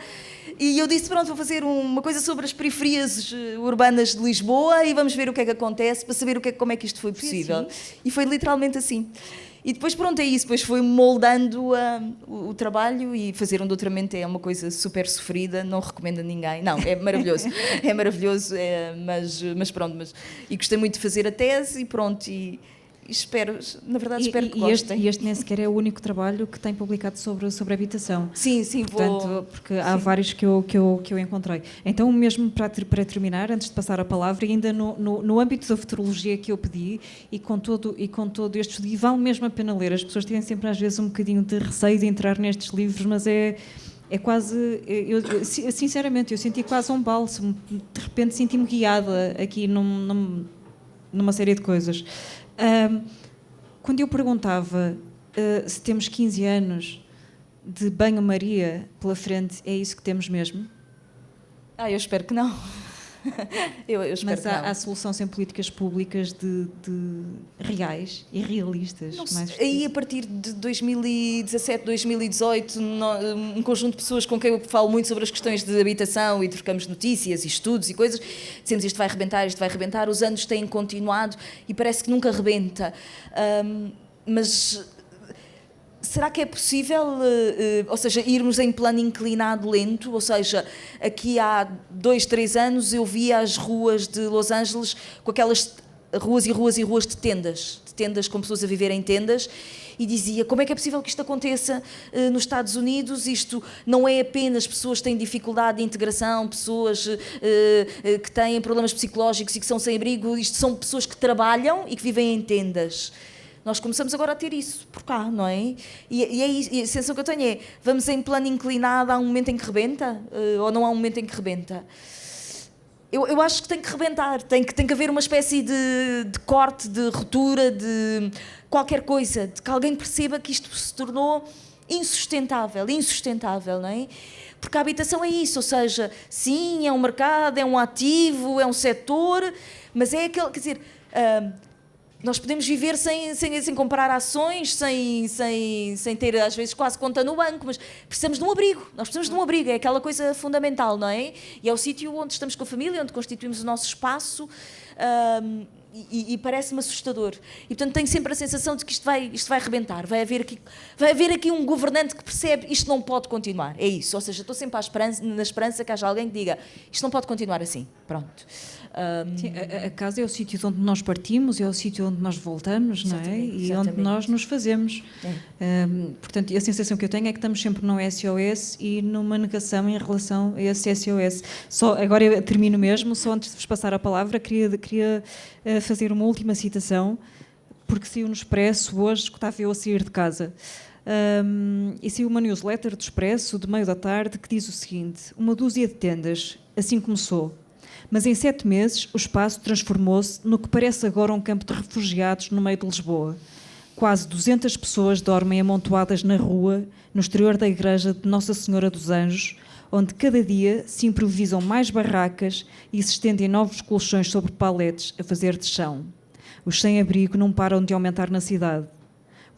e eu disse, pronto, vou fazer uma coisa sobre as periferias urbanas de Lisboa e vamos ver o que é que acontece para saber como é que isto foi possível. E foi literalmente assim. E depois, pronto, é isso, depois foi moldando o trabalho e fazer um doutoramento é uma coisa super sofrida, não recomendo a ninguém. Não, é maravilhoso, mas pronto, e gostei muito de fazer a tese e pronto, e espero que gostem. E este nem sequer é o único trabalho que tem publicado sobre habitação. Sim, portanto, porque há vários que eu encontrei. Então, mesmo para terminar, antes de passar a palavra, ainda no âmbito da futurologia que eu pedi, e com todo este estudo, e vale mesmo a pena ler, as pessoas têm sempre às vezes um bocadinho de receio de entrar nestes livros, mas é quase, sinceramente, eu senti quase um bálsamo, de repente senti-me guiada aqui numa série de coisas. Quando eu perguntava se temos 15 anos de banho-maria pela frente, é isso que temos mesmo? Eu espero que não. eu espero que não. Mas há solução sem políticas públicas de reais e realistas? Aí, a partir de 2017, 2018, um conjunto de pessoas com quem eu falo muito sobre as questões de habitação e trocamos notícias e estudos e coisas, dizemos isto vai arrebentar, os anos têm continuado e parece que nunca rebenta. Mas será que é possível, ou seja, irmos em plano inclinado lento? Ou seja, aqui há 2, 3 anos eu via as ruas de Los Angeles com aquelas ruas e ruas e ruas de tendas com pessoas a viver em tendas, e dizia, como é que é possível que isto aconteça nos Estados Unidos? Isto não é apenas pessoas que têm dificuldade de integração, pessoas que têm problemas psicológicos e que são sem abrigo, isto são pessoas que trabalham e que vivem em tendas. Nós começamos agora a ter isso por cá, não é? E a sensação que eu tenho é, vamos em plano inclinado, há um momento em que rebenta? Ou não há um momento em que rebenta? Eu acho que tem que rebentar, tem que haver uma espécie de corte, de ruptura, de qualquer coisa, de que alguém perceba que isto se tornou insustentável, não é? Porque a habitação é isso, ou seja, sim, é um mercado, é um ativo, é um setor, mas é aquele, quer dizer, nós podemos viver sem comprar ações, sem ter, às vezes, quase conta no banco, mas precisamos de um abrigo. Nós precisamos de um abrigo, é aquela coisa fundamental, não é? E é o sítio onde estamos com a família, onde constituímos o nosso espaço, e parece-me assustador. E, portanto, tenho sempre a sensação de que isto vai rebentar. Vai haver aqui um governante que percebe isto não pode continuar. É isso. Ou seja, estou sempre na esperança que haja alguém que diga isto não pode continuar assim. Pronto. Sim, a casa é o sítio de onde nós partimos, é o sítio onde nós voltamos, não é? E onde nós nos fazemos. Portanto, a sensação que eu tenho é que estamos sempre num SOS e numa negação em relação a esse SOS. Agora eu termino mesmo, só antes de vos passar a palavra, queria fazer uma última citação, porque saiu no Expresso hoje, que estava eu a sair de casa. E saiu uma newsletter do Expresso, de meio da tarde, que diz o seguinte: uma dúzia de tendas, assim começou. Mas em 7 meses o espaço transformou-se no que parece agora um campo de refugiados no meio de Lisboa. Quase 200 pessoas dormem amontoadas na rua, no exterior da igreja de Nossa Senhora dos Anjos, onde cada dia se improvisam mais barracas e se estendem novos colchões sobre paletes a fazer de chão. Os sem-abrigo não param de aumentar na cidade.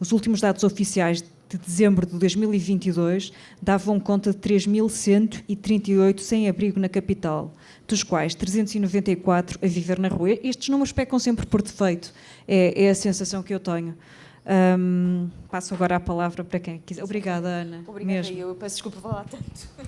Os últimos dados oficiais de dezembro de 2022 davam conta de 3.138 sem-abrigo na capital, dos quais 394 a viver na rua. Estes números pecam sempre por defeito, é a sensação que eu tenho. Passo agora a palavra para quem quiser. Obrigada, Ana. Obrigada, eu peço desculpa por falar tanto.